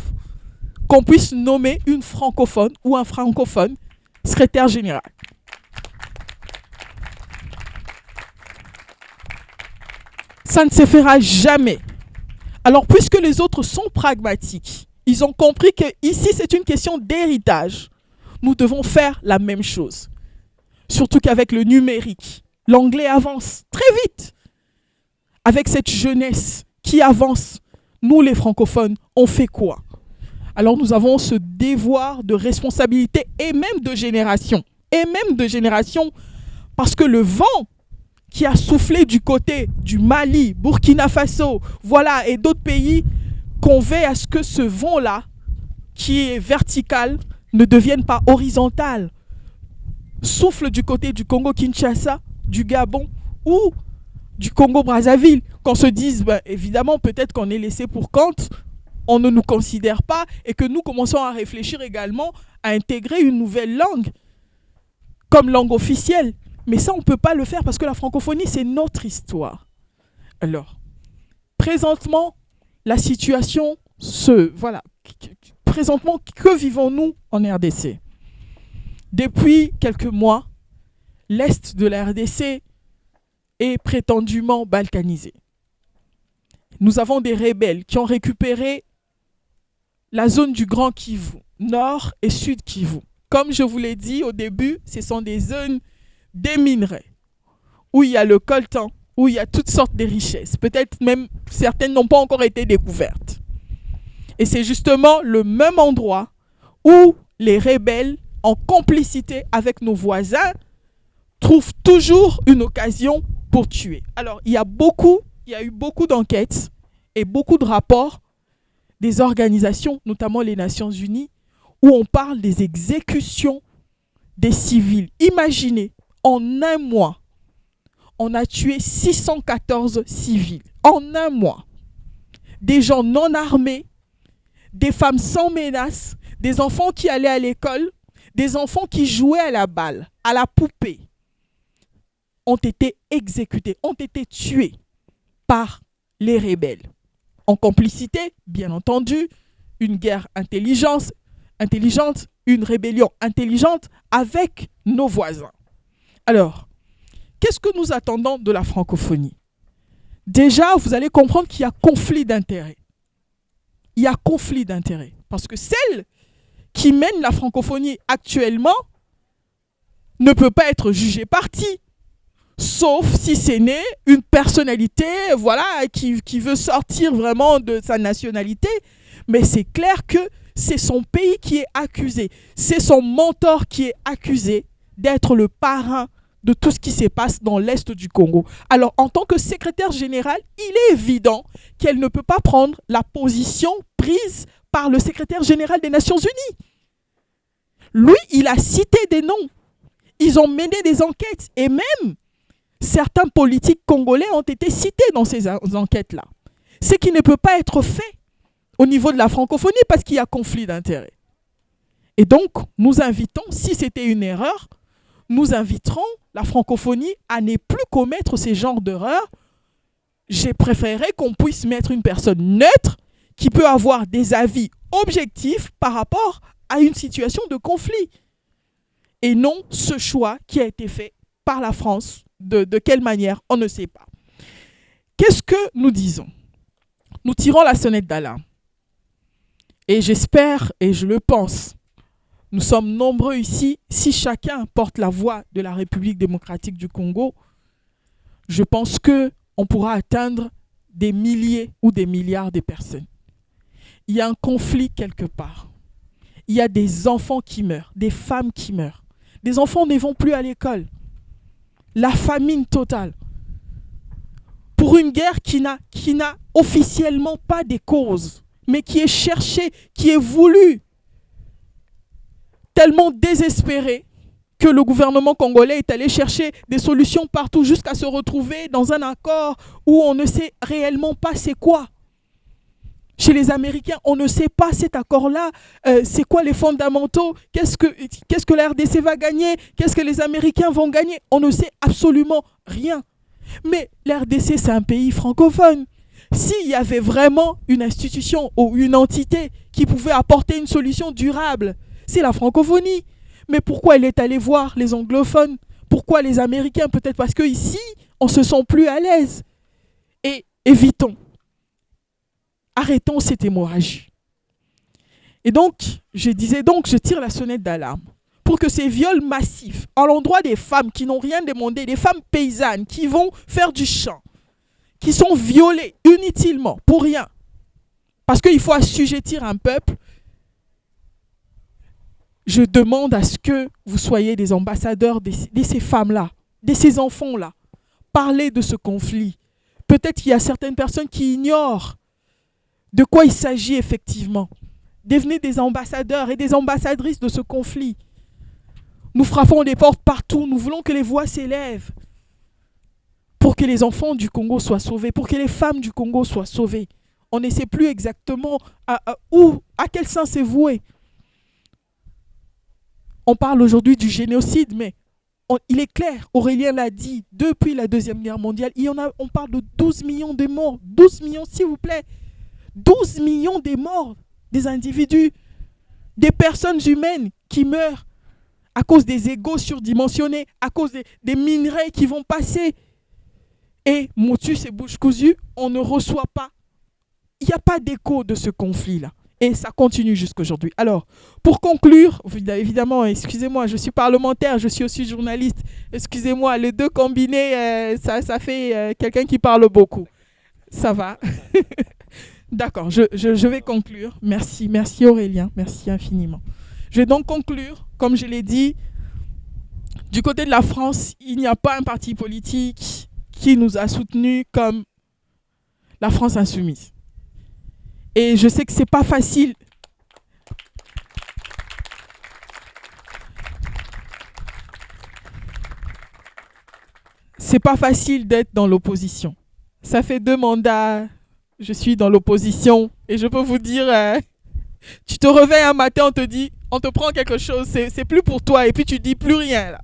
qu'on puisse nommer une francophone ou un francophone secrétaire général. Ça ne se fera jamais. Alors, puisque les autres sont pragmatiques, ils ont compris que ici c'est une question d'héritage. Nous devons faire la même chose. Surtout qu'avec le numérique, l'anglais avance très vite. Avec cette jeunesse qui avance, nous les francophones, on fait quoi? Alors nous avons ce devoir de responsabilité et même de génération. Et même de génération, parce que le vent qui a soufflé du côté du Mali, Burkina Faso, voilà, et d'autres pays, qu'on veille à ce que ce vent-là, qui est vertical, ne devienne pas horizontal. Souffle du côté du Congo-Kinshasa, du Gabon ou du Congo-Brazzaville. Qu'on se dise, ben, évidemment, peut-être qu'on est laissé pour compte, on ne nous considère pas et que nous commençons à réfléchir également à intégrer une nouvelle langue comme langue officielle. Mais ça, on ne peut pas le faire parce que la francophonie, c'est notre histoire. Alors, présentement, la situation voilà. Présentement, que vivons-nous en RDC? Depuis quelques mois, l'Est de la RDC est prétendument balkanisé. Nous avons des rebelles qui ont récupéré la zone du Grand Kivu, Nord et Sud Kivu. Comme je vous l'ai dit au début, ce sont des zones des minerais, où il y a le coltan, où il y a toutes sortes de richesses. Peut-être même certaines n'ont pas encore été découvertes. Et c'est justement le même endroit où les rebelles, en complicité avec nos voisins, trouvent toujours une occasion pour tuer. Alors, il y a eu beaucoup d'enquêtes et beaucoup de rapports des organisations, notamment les Nations Unies, où on parle des exécutions des civils. Imaginez, en un mois, on a tué 614 civils. En un mois. Des gens non armés, des femmes sans menace, des enfants qui allaient à l'école, des enfants qui jouaient à la balle, à la poupée, ont été exécutés, ont été tués par les rebelles. En complicité, bien entendu, une guerre intelligente, une rébellion intelligente avec nos voisins. Alors, qu'est-ce que nous attendons de la francophonie? Déjà, vous allez comprendre qu'il y a conflit d'intérêts. Il y a conflit d'intérêts. Parce que celle qui mène la francophonie actuellement ne peut pas être jugée partie. Sauf si c'est né une personnalité, voilà, qui veut sortir vraiment de sa nationalité. Mais c'est clair que c'est son pays qui est accusé. C'est son mentor qui est accusé d'être le parrain de tout ce qui se passe dans l'Est du Congo. Alors, en tant que secrétaire général, il est évident qu'elle ne peut pas prendre la position prise par le secrétaire général des Nations Unies. Lui, il a cité des noms. Ils ont mené des enquêtes et même certains politiques congolais ont été cités dans ces enquêtes-là. Ce qui ne peut pas être fait au niveau de la francophonie parce qu'il y a conflit d'intérêts. Et donc, nous invitons, si c'était une erreur, nous inviterons la francophonie à ne plus commettre ces genres d'erreurs. J'ai préféré qu'on puisse mettre une personne neutre qui peut avoir des avis objectifs par rapport à une situation de conflit. Et non ce choix qui a été fait par la France. De quelle manière, on ne sait pas. Qu'est-ce que nous disons? Nous tirons la sonnette d'alarme. Et j'espère, et je le pense, nous sommes nombreux ici, si chacun porte la voix de la République démocratique du Congo, je pense qu'on pourra atteindre des milliers ou des milliards de personnes. Il y a un conflit quelque part. Il y a des enfants qui meurent, des femmes qui meurent. Des enfants ne vont plus à l'école. La famine totale. Pour une guerre qui n'a officiellement pas de cause, mais qui est cherchée, qui est voulue, tellement désespérée que le gouvernement congolais est allé chercher des solutions partout jusqu'à se retrouver dans un accord où on ne sait réellement pas c'est quoi. Chez les Américains, on ne sait pas cet accord-là, c'est quoi les fondamentaux, qu'est-ce que la RDC va gagner, qu'est-ce que les Américains vont gagner. On ne sait absolument rien. Mais la RDC, c'est un pays francophone. S'il y avait vraiment une institution ou une entité qui pouvait apporter une solution durable, c'est la francophonie. Mais pourquoi elle est allée voir les anglophones? Pourquoi les Américains? Peut-être parce qu'ici, on se sent plus à l'aise. Et Évitons. Arrêtons cette hémorragie. Et donc, je tire la sonnette d'alarme pour que ces viols massifs à l'endroit des femmes qui n'ont rien demandé, des femmes paysannes qui vont faire du champ, qui sont violées inutilement, pour rien, parce qu'il faut assujettir un peuple, je demande à ce que vous soyez des ambassadeurs de ces femmes-là, de ces enfants-là. Parlez de ce conflit. Peut-être qu'il y a certaines personnes qui ignorent de quoi il s'agit effectivement. Devenez des ambassadeurs et des ambassadrices de ce conflit. Nous frappons des portes partout. Nous voulons que les voix s'élèvent pour que les enfants du Congo soient sauvés, pour que les femmes du Congo soient sauvées. On ne sait plus exactement à quel sens c'est voué. On parle aujourd'hui du génocide, mais il est clair, Aurélien l'a dit, depuis la Deuxième Guerre mondiale, on parle de 12 millions de morts. 12 millions, s'il vous plaît. 12 millions de morts des individus, des personnes humaines qui meurent à cause des égos surdimensionnés, à cause des minerais qui vont passer. Et motus et bouche cousue, on ne reçoit pas. Il n'y a pas d'écho de ce conflit-là. Et ça continue jusqu'aujourd'hui. Alors, pour conclure, évidemment, excusez-moi, je suis parlementaire, je suis aussi journaliste. Excusez-moi, les deux combinés, ça fait quelqu'un qui parle beaucoup. Ça va. D'accord, je vais conclure. Merci Aurélien, merci infiniment. Je vais donc conclure, comme je l'ai dit, du côté de la France, il n'y a pas un parti politique qui nous a soutenus comme la France insoumise. Et je sais que c'est pas facile. C'est pas facile d'être dans l'opposition. Ça fait 2 mandats, je suis dans l'opposition et je peux vous dire, tu te réveilles un matin, on te dit, on te prend quelque chose, c'est plus pour toi et puis tu dis plus rien là.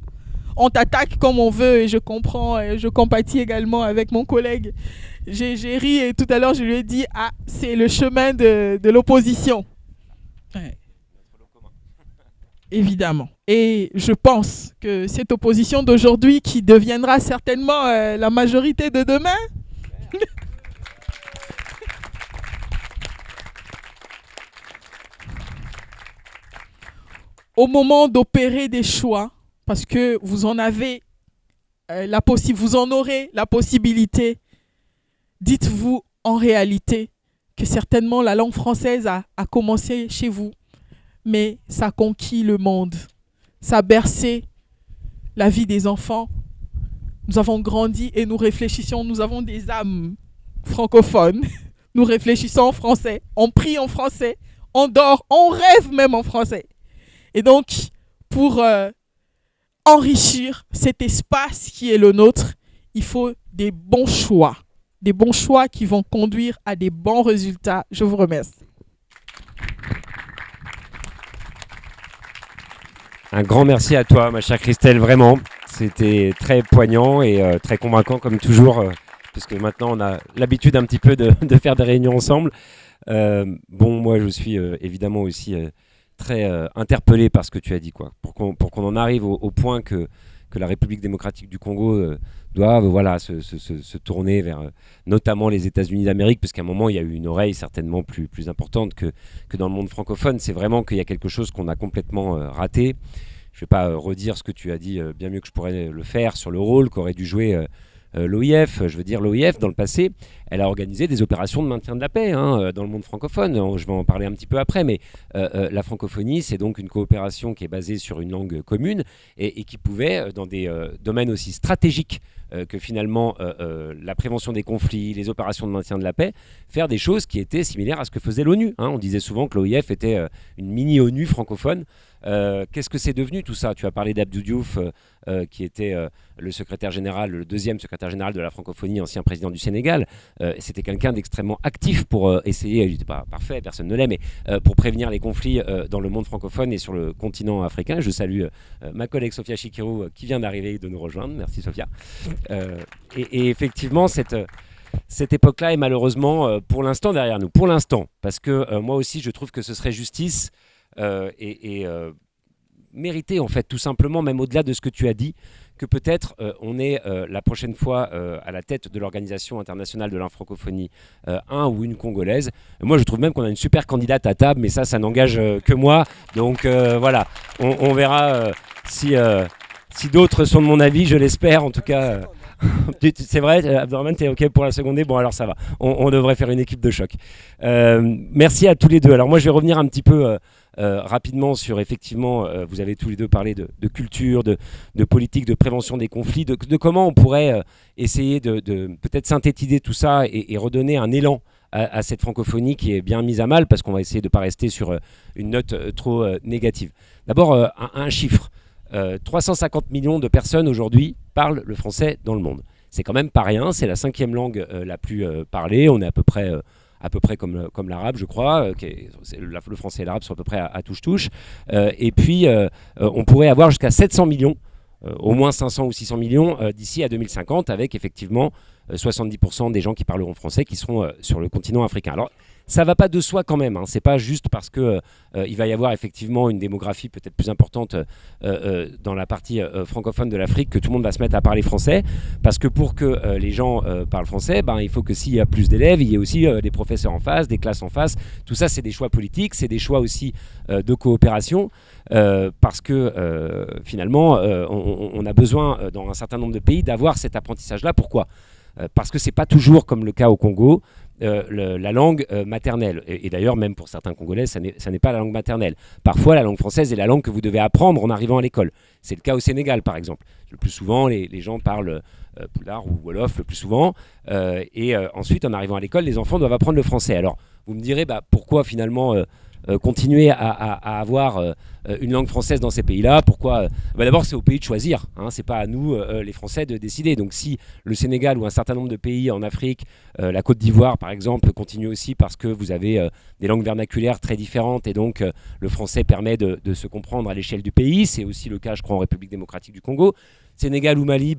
On t'attaque comme on veut et je comprends, et je compatis également avec mon collègue. J'ai ri et tout à l'heure je lui ai dit, c'est le chemin de l'opposition. Ouais. Évidemment. Et je pense que cette opposition d'aujourd'hui qui deviendra certainement la majorité de demain, au moment d'opérer des choix, parce que vous en avez vous en aurez la possibilité, dites-vous en réalité que certainement la langue française a commencé chez vous, mais ça a conquis le monde, ça a bercé la vie des enfants. Nous avons grandi et nous réfléchissons, nous avons des âmes francophones, nous réfléchissons en français, on prie en français, on dort, on rêve même en français. Et donc, pour enrichir cet espace qui est le nôtre, il faut des bons choix qui vont conduire à des bons résultats. Je vous remercie. Un grand merci à toi, ma chère Christelle, vraiment. C'était très poignant et très convaincant comme toujours, parce que maintenant on a l'habitude un petit peu de faire des réunions ensemble. Moi je suis évidemment aussi très interpellé par ce que tu as dit, quoi. Pour qu'on en arrive au point que la République démocratique du Congo doive se tourner vers notamment les États-Unis d'Amérique, parce qu'à un moment il y a eu une oreille certainement plus importante que dans le monde francophone. C'est vraiment qu'il y a quelque chose qu'on a complètement raté. Je ne vais pas redire ce que tu as dit bien mieux que je pourrais le faire sur le rôle qu'aurait dû jouer l'OIF. Je veux dire, l'OIF, dans le passé, elle a organisé des opérations de maintien de la paix dans le monde francophone. Je vais en parler un petit peu après, mais la francophonie, c'est donc une coopération qui est basée sur une langue commune et qui pouvait, dans des domaines aussi stratégiques que finalement la prévention des conflits, les opérations de maintien de la paix, faire des choses qui étaient similaires à ce que faisait l'ONU. On disait souvent que l'OIF était une mini-ONU francophone. Qu'est-ce que c'est devenu tout ça? Tu as parlé d'Abdou Diouf, qui était le secrétaire général, le deuxième secrétaire général de la francophonie, ancien président du Sénégal. C'était quelqu'un d'extrêmement actif pour essayer, il n'était pas parfait, personne ne l'est, mais pour prévenir les conflits dans le monde francophone et sur le continent africain. Je salue ma collègue Sophia Chikirou qui vient d'arriver de nous rejoindre. Merci Sophia. Et effectivement, cette époque-là est malheureusement pour l'instant derrière nous. Pour l'instant, parce que moi aussi je trouve que ce serait justice mériter en fait tout simplement, même au-delà de ce que tu as dit, que peut-être on est la prochaine fois à la tête de l'Organisation internationale de la francophonie un ou une congolaise. Moi je trouve même qu'on a une super candidate à table, mais ça n'engage que moi. Donc voilà, on verra si d'autres sont de mon avis, je l'espère en tout cas. C'est vrai, Abdourahmane, t'es OK pour la seconder? Bon, alors ça va. On devrait faire une équipe de choc. Merci à tous les deux. Alors moi, je vais revenir un petit peu rapidement sur, effectivement, vous avez tous les deux parlé de culture, de politique, de prévention des conflits, de comment on pourrait essayer de peut-être synthétiser tout ça et redonner un élan à cette francophonie qui est bien mise à mal, parce qu'on va essayer de ne pas rester sur une note trop négative. D'abord, un chiffre. 350 millions de personnes aujourd'hui parlent le français dans le monde. C'est quand même pas rien, c'est la 5e langue la plus parlée. On est à peu près comme l'arabe, je crois. Le français et l'arabe sont à peu près à touche-touche. Et puis, on pourrait avoir jusqu'à 700 millions, au moins 500 ou 600 millions d'ici à 2050, avec effectivement 70% des gens qui parleront français qui seront sur le continent africain. Alors, ça ne va pas de soi quand même, hein. C'est pas juste parce que il va y avoir effectivement une démographie peut-être plus importante dans la partie francophone de l'Afrique que tout le monde va se mettre à parler français, parce que pour que les gens parlent français, il faut que s'il y a plus d'élèves, il y ait aussi des professeurs en face, des classes en face. Tout ça, c'est des choix politiques, c'est des choix aussi de coopération, parce que finalement, on a besoin dans un certain nombre de pays d'avoir cet apprentissage-là. Pourquoi ? Parce que c'est pas toujours comme le cas au Congo. La langue maternelle. Et d'ailleurs, même pour certains Congolais, ça n'est pas la langue maternelle. Parfois, la langue française est la langue que vous devez apprendre en arrivant à l'école. C'est le cas au Sénégal, par exemple. Le plus souvent, les gens parlent Pulaar ou Wolof, le plus souvent. Et ensuite, en arrivant à l'école, les enfants doivent apprendre le français. Alors, vous me direz, pourquoi finalement continuer à avoir une langue française dans ces pays-là? Pourquoi D'abord, c'est au pays de choisir, hein. C'est pas à nous, les Français, de décider. Donc si le Sénégal ou un certain nombre de pays en Afrique, la Côte d'Ivoire par exemple, continue aussi parce que vous avez des langues vernaculaires très différentes et donc le français permet de se comprendre à l'échelle du pays. C'est aussi le cas, je crois, en République démocratique du Congo. Sénégal ou Mali,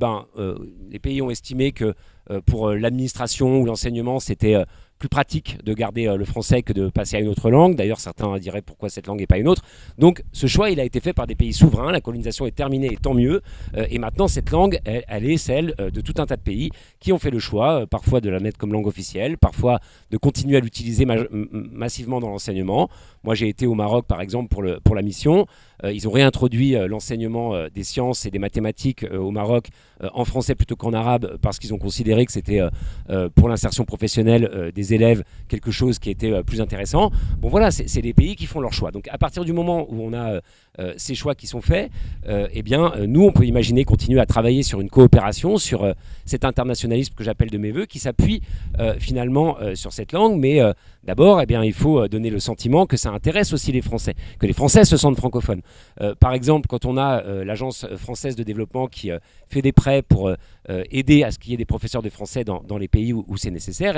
les pays ont estimé que pour l'administration ou l'enseignement, c'était plus pratique de garder le français que de passer à une autre langue. D'ailleurs, certains diraient pourquoi cette langue et pas une autre. Donc, ce choix, il a été fait par des pays souverains. La colonisation est terminée, et tant mieux. Et maintenant, cette langue, elle est celle de tout un tas de pays qui ont fait le choix, parfois de la mettre comme langue officielle, parfois de continuer à l'utiliser massivement dans l'enseignement. Moi, j'ai été au Maroc, par exemple, pour la mission. Ils ont réintroduit l'enseignement des sciences et des mathématiques au Maroc en français plutôt qu'en arabe, parce qu'ils ont considéré que c'était pour l'insertion professionnelle des élèves quelque chose qui était plus intéressant. Bon voilà, c'est les pays qui font leur choix. Donc à partir du moment où on a ces choix qui sont faits, nous on peut imaginer continuer à travailler sur une coopération, sur cet internationalisme que j'appelle de mes voeux, qui s'appuie finalement sur cette langue, mais d'abord il faut donner le sentiment que ça intéresse aussi les Français, que les Français se sentent francophones. Par exemple, quand on a l'Agence française de développement qui fait des prêts pour aider à ce qu'il y ait des professeurs de français dans les pays où c'est nécessaire,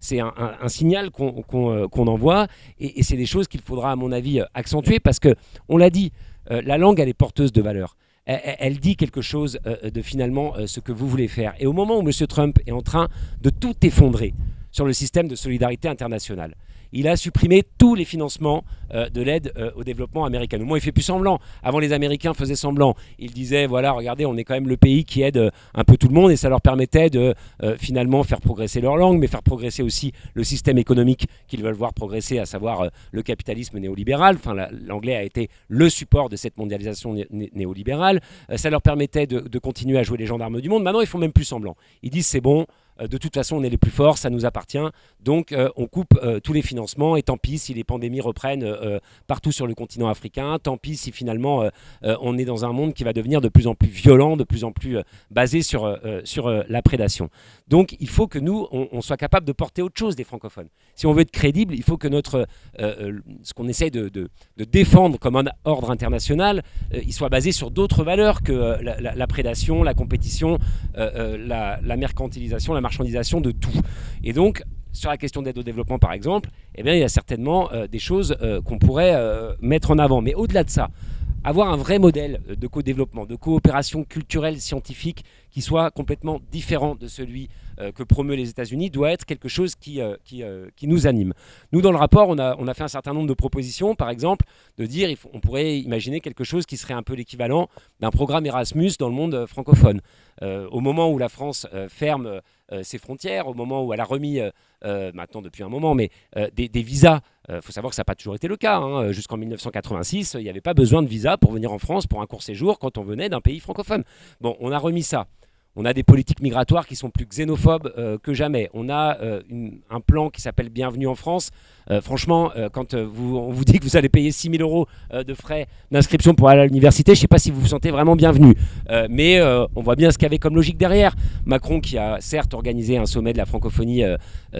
c'est un signal qu'on envoie, et c'est des choses qu'il faudra, à mon avis, accentuer, parce que, on l'a dit, la langue, elle est porteuse de valeurs. Elle dit quelque chose de finalement ce que vous voulez faire. Et au moment où M. Trump est en train de tout effondrer sur le système de solidarité internationale, il a supprimé tous les financements de l'aide au développement américain. Au moins, il ne fait plus semblant. Avant, les Américains faisaient semblant. Ils disaient, voilà, regardez, on est quand même le pays qui aide un peu tout le monde, et ça leur permettait de finalement faire progresser leur langue, mais faire progresser aussi le système économique qu'ils veulent voir progresser, à savoir le capitalisme néolibéral. Enfin, l'anglais a été le support de cette mondialisation néolibérale. Ça leur permettait de continuer à jouer les gendarmes du monde. Maintenant, ils font même plus semblant. Ils disent, c'est bon, de toute façon, on est les plus forts, ça nous appartient. Donc, on coupe tous les financements, et tant pis si les pandémies reprennent partout sur le continent africain. Tant pis si finalement on est dans un monde qui va devenir de plus en plus violent, de plus en plus basé sur la prédation. Donc, il faut que nous, on soit capable de porter autre chose des francophones. Si on veut être crédible, il faut que ce qu'on essaye de défendre comme un ordre international, il soit basé sur d'autres valeurs que la prédation, la compétition, la mercantilisation, la marchandisation de tout. Et donc, sur la question d'aide au développement, par exemple, il y a certainement des choses qu'on pourrait mettre en avant. Mais au-delà de ça, avoir un vrai modèle de co-développement, de coopération culturelle, scientifique, qui soit complètement différent de celui que promeut les États-Unis, doit être quelque chose qui nous anime. Nous, dans le rapport, on a fait un certain nombre de propositions, par exemple, de dire on pourrait imaginer quelque chose qui serait un peu l'équivalent d'un programme Erasmus dans le monde francophone. Au moment où la France ferme ses frontières, au moment où elle a remis, maintenant depuis un moment, mais des visas. Il faut savoir que ça n'a pas toujours été le cas. Hein. Jusqu'en 1986, il n'y avait pas besoin de visa pour venir en France pour un court séjour quand on venait d'un pays francophone. Bon, on a remis ça. On a des politiques migratoires qui sont plus xénophobes que jamais. On a un plan qui s'appelle Bienvenue en France. Franchement, quand on vous dit que vous allez payer 6 000 euros de frais d'inscription pour aller à l'université, je ne sais pas si vous vous sentez vraiment bienvenu. Mais on voit bien ce qu'il y avait comme logique derrière. Macron qui a certes organisé un sommet de la francophonie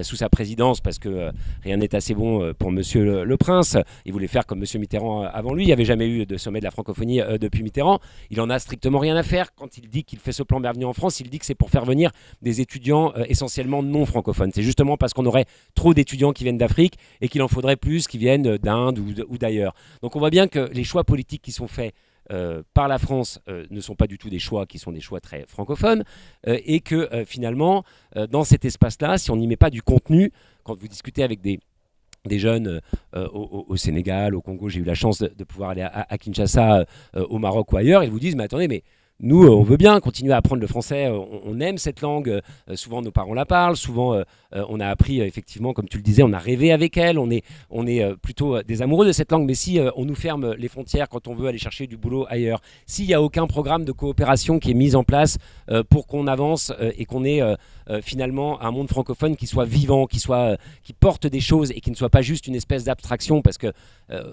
sous sa présidence parce que rien n'est assez bon pour Monsieur le Prince. Il voulait faire comme Monsieur Mitterrand avant lui. Il n'y avait jamais eu de sommet de la francophonie depuis Mitterrand. Il en a strictement rien à faire. Quand il dit qu'il fait ce plan Bienvenue en France, il dit que c'est pour faire venir des étudiants essentiellement non francophones. C'est justement parce qu'on aurait trop d'étudiants qui viennent d'Afrique et qu'il en faudrait plus qui viennent d'Inde ou d'ailleurs. Donc on voit bien que les choix politiques qui sont faits par la France ne sont pas du tout des choix qui sont des choix très francophones et que finalement, dans cet espace-là, si on n'y met pas du contenu, quand vous discutez avec des jeunes au Sénégal, au Congo, j'ai eu la chance de pouvoir aller à Kinshasa, au Maroc ou ailleurs, ils vous disent, mais attendez, mais nous, on veut bien continuer à apprendre le français, on aime cette langue, souvent nos parents la parlent, souvent on a appris, effectivement, comme tu le disais, on a rêvé avec elle, on est plutôt des amoureux de cette langue, mais si on nous ferme les frontières quand on veut aller chercher du boulot ailleurs, s'il n'y a aucun programme de coopération qui est mis en place pour qu'on avance et qu'on ait finalement un monde francophone qui soit vivant, qui porte des choses et qui ne soit pas juste une espèce d'abstraction, parce que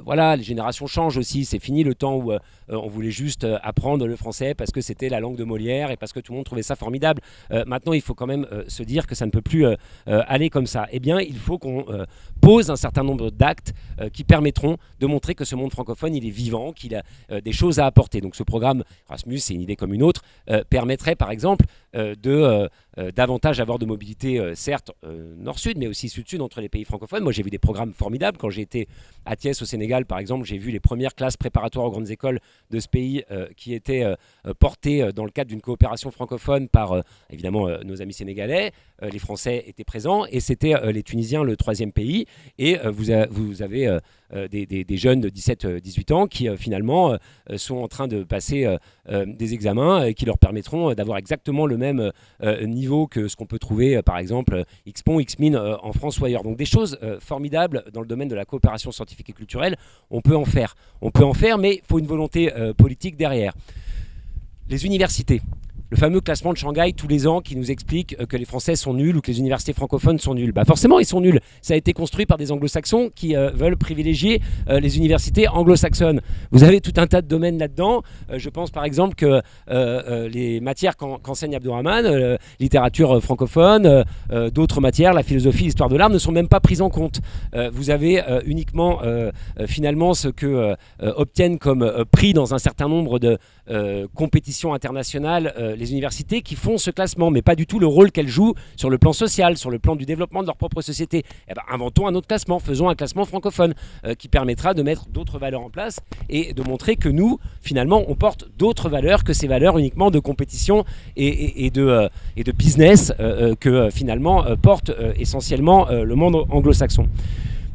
voilà, les générations changent aussi, c'est fini le temps où on voulait juste apprendre le français parce que c'était la langue de Molière et parce que tout le monde trouvait ça formidable. Maintenant, il faut quand même se dire que ça ne peut plus aller comme ça. Eh bien, il faut qu'on pose un certain nombre d'actes qui permettront de montrer que ce monde francophone, il est vivant, qu'il a des choses à apporter. Donc ce programme Erasmus, c'est une idée comme une autre, permettrait par exemple davantage avoir de mobilité, certes nord-sud, mais aussi sud-sud entre les pays francophones. Moi, j'ai vu des programmes formidables. Quand j'ai été à Thiès, au Sénégal, par exemple, j'ai vu les premières classes préparatoires aux grandes écoles de ce pays qui étaient portées dans le cadre d'une coopération francophone par, évidemment, nos amis sénégalais. Les Français étaient présents et c'était les Tunisiens le troisième pays. Et vous avez des jeunes de 17-18 ans qui, finalement, sont en train de passer des examens qui leur permettront d'avoir exactement le même niveau que ce qu'on peut trouver, par exemple, XPON, XMIN en France ou ailleurs. Donc des choses formidables dans le domaine de la coopération scientifique et culturelle, on peut en faire. On peut en faire, mais il faut une volonté politique derrière. Les universités. Le fameux classement de Shanghai tous les ans qui nous explique que les Français sont nuls ou que les universités francophones sont nulles. Bah forcément, ils sont nuls. Ça a été construit par des anglo-saxons qui veulent privilégier les universités anglo-saxonnes. Vous avez tout un tas de domaines là-dedans. Je pense par exemple que les matières qu'enseigne Abdourahmane, littérature francophone, d'autres matières, la philosophie, l'histoire de l'art, ne sont même pas prises en compte. Vous avez uniquement finalement ce que obtiennent comme prix dans un certain nombre de compétitions internationales les universités qui font ce classement, mais pas du tout le rôle qu'elles jouent sur le plan social, sur le plan du développement de leur propre société. Eh ben, inventons un autre classement, faisons un classement francophone qui permettra de mettre d'autres valeurs en place et de montrer que nous, finalement, on porte d'autres valeurs que ces valeurs uniquement de compétition et de business que finalement porte essentiellement le monde anglo-saxon.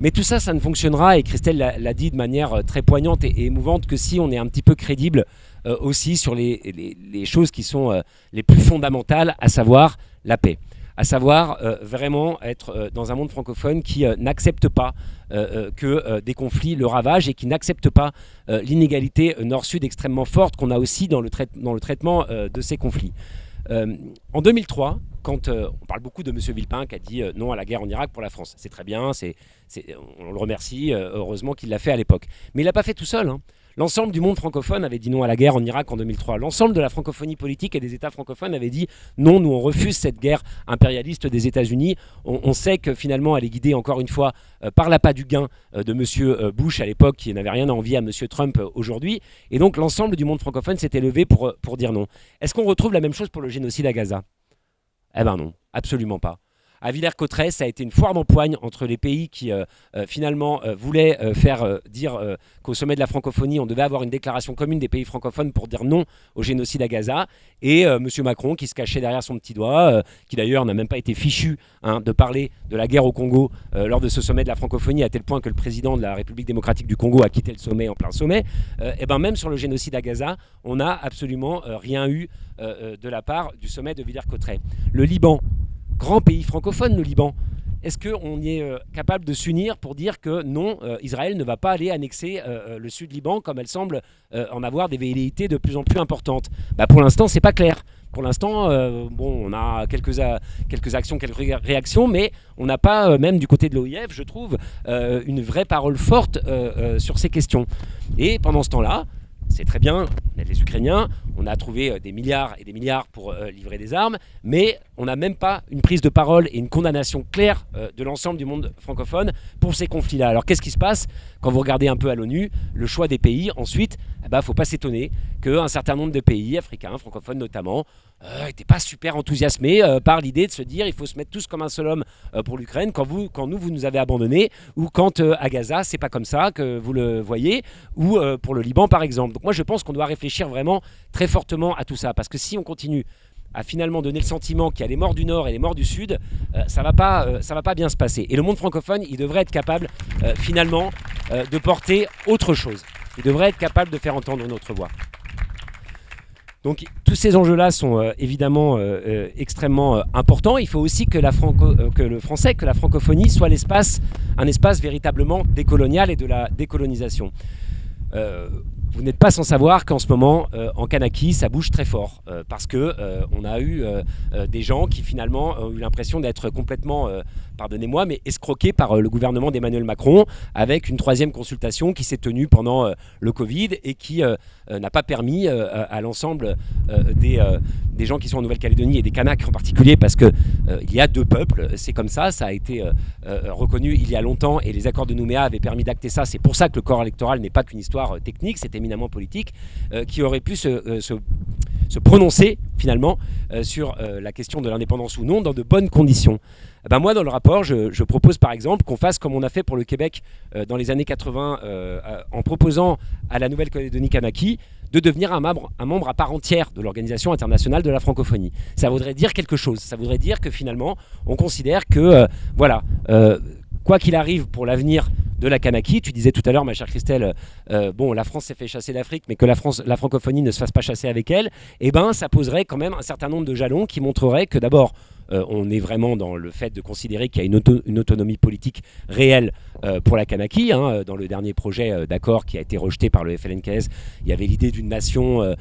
Mais tout ça, ça ne fonctionnera, et Christelle l'a dit de manière très poignante et émouvante, que si on est un petit peu crédible aussi sur les choses qui sont les plus fondamentales, à savoir la paix. À savoir vraiment être dans un monde francophone qui n'accepte pas que des conflits le ravagent et qui n'accepte pas l'inégalité nord-sud extrêmement forte qu'on a aussi dans le traitement de ces conflits. En 2003, quand on parle beaucoup de M. Villepin qui a dit non à la guerre en Irak pour la France, c'est très bien, on le remercie, heureusement qu'il l'a fait à l'époque. Mais il l'a pas fait tout seul, hein. L'ensemble du monde francophone avait dit non à la guerre en Irak en 2003. L'ensemble de la francophonie politique et des États francophones avait dit non, nous on refuse cette guerre impérialiste des États-Unis. On sait que finalement elle est guidée encore une fois par l'appât du gain de M. Bush à l'époque, qui n'avait rien à envier à M. Trump aujourd'hui. Et donc l'ensemble du monde francophone s'était levé pour dire non. Est-ce qu'on retrouve la même chose pour le génocide à Gaza ? Eh ben non, absolument pas. À Villers-Cotterêts, ça a été une foire d'empoigne entre les pays qui finalement voulaient faire dire qu'au sommet de la francophonie, on devait avoir une déclaration commune des pays francophones pour dire non au génocide à Gaza, et M. Macron qui se cachait derrière son petit doigt, qui d'ailleurs n'a même pas été fichu de parler de la guerre au Congo lors de ce sommet de la francophonie, à tel point que le président de la République démocratique du Congo a quitté le sommet en plein sommet. Et ben même sur le génocide à Gaza, on n'a absolument rien eu de la part du sommet de Villers-Cotterêts. Le Liban, grand pays francophone, le Liban. Est-ce qu'on est capable de s'unir pour dire que non, Israël ne va pas aller annexer le sud Liban comme elle semble en avoir des velléités de plus en plus importantes? Pour l'instant, c'est pas clair. Pour l'instant, on a quelques actions, quelques réactions, mais on n'a pas, même du côté de l'OIF, je trouve, une vraie parole forte sur ces questions. Et pendant ce temps-là, c'est très bien, on aide les Ukrainiens, on a trouvé des milliards et des milliards pour livrer des armes, mais on n'a même pas une prise de parole et une condamnation claire de l'ensemble du monde francophone pour ces conflits-là. Alors qu'est-ce qui se passe quand vous regardez un peu à l'ONU, le choix des pays? Ensuite, il ne faut pas s'étonner qu'un certain nombre de pays africains, francophones notamment, n'étaient pas super enthousiasmés par l'idée de se dire il faut se mettre tous comme un seul homme pour l'Ukraine quand vous nous avez abandonnés, ou quand à Gaza, c'est pas comme ça que vous le voyez, ou pour le Liban par exemple. Donc moi je pense qu'on doit réfléchir vraiment très fortement à tout ça, parce que si on continue à finalement donner le sentiment qu'il y a les morts du Nord et les morts du Sud, ça va pas bien se passer. Et le monde francophone, il devrait être capable finalement de porter autre chose. Il devrait être capable de faire entendre notre voix. Donc tous ces enjeux-là sont évidemment extrêmement importants. Il faut aussi que le français, que la francophonie soit un espace véritablement décolonial et de la décolonisation. Vous n'êtes pas sans savoir qu'en ce moment, en Kanaki, ça bouge très fort, parce que on a eu des gens qui finalement ont eu l'impression d'être complètement, pardonnez-moi, mais escroqués par le gouvernement d'Emmanuel Macron, avec une troisième consultation qui s'est tenue pendant le Covid et qui n'a pas permis à l'ensemble des gens qui sont en Nouvelle-Calédonie, et des Kanaks en particulier, parce que il y a deux peuples, c'est comme ça a été reconnu il y a longtemps, et les accords de Nouméa avaient permis d'acter ça. C'est pour ça que le corps électoral n'est pas qu'une histoire technique, c'est éminemment politique, qui aurait pu se prononcer finalement sur la question de l'indépendance ou non dans de bonnes conditions. Moi, dans le rapport, je propose par exemple qu'on fasse comme on a fait pour le Québec dans les années 80, en proposant à la Nouvelle-Calédonie Kanaki de devenir un membre à part entière de l'Organisation internationale de la francophonie. Ça voudrait dire quelque chose. Ça voudrait dire que finalement, on considère que, quoi qu'il arrive pour l'avenir de la Kanaki, tu disais tout à l'heure, ma chère Christelle, la France s'est fait chasser d'Afrique, mais que la francophonie ne se fasse pas chasser avec elle, ça poserait quand même un certain nombre de jalons qui montreraient que d'abord, on est vraiment dans le fait de considérer qu'il y a une autonomie politique réelle pour la Kanaki. Dans le dernier projet d'accord qui a été rejeté par le FLNKS, il y avait l'idée d'une nation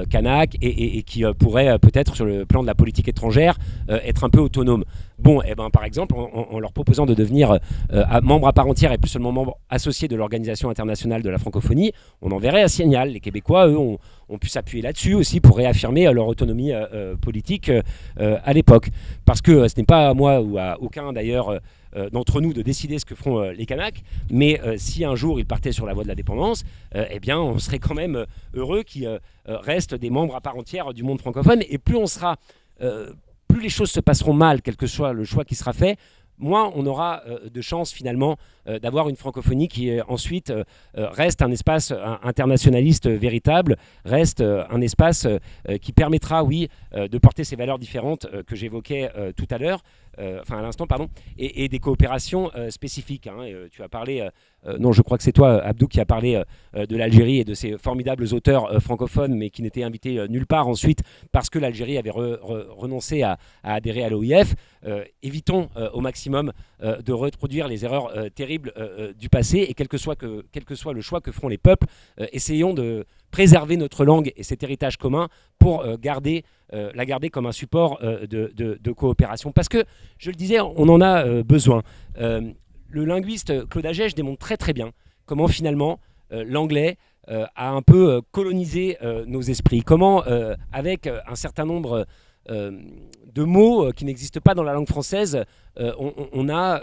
kanak et qui pourrait peut-être sur le plan de la politique étrangère être un peu autonome. Par exemple, en leur proposant de devenir membre à part entière et plus seulement membre associé de l'Organisation internationale de la francophonie, on enverrait un signal. Les Québécois, eux, ont pu s'appuyer là-dessus aussi pour réaffirmer leur autonomie politique à l'époque. Parce que ce n'est pas à moi ou à aucun d'ailleurs d'entre nous de décider ce que feront les Kanaks, mais si un jour ils partaient sur la voie de la dépendance, on serait quand même heureux qu'ils restent des membres à part entière du monde francophone. Et plus on sera... plus les choses se passeront mal, quel que soit le choix qui sera fait, moins on aura de chances finalement d'avoir une francophonie qui ensuite reste un espace internationaliste véritable, reste un espace qui permettra, de porter ces valeurs différentes que j'évoquais tout à l'heure, à l'instant, pardon, et des coopérations spécifiques. Tu as parlé, non, je crois que c'est toi, Abdou, qui a parlé de l'Algérie et de ces formidables auteurs francophones, mais qui n'étaient invités nulle part ensuite parce que l'Algérie avait renoncé à adhérer à l'OIF. Évitons au maximum de reproduire les erreurs terribles du passé, et quel que soit le choix que feront les peuples, essayons de préserver notre langue et cet héritage commun pour la garder comme un support de coopération. Parce que, je le disais, on en a besoin. Le linguiste Claude Agege démontre très très bien comment finalement l'anglais a un peu colonisé nos esprits. Comment, avec un certain nombre de mots qui n'existent pas dans la langue française, on a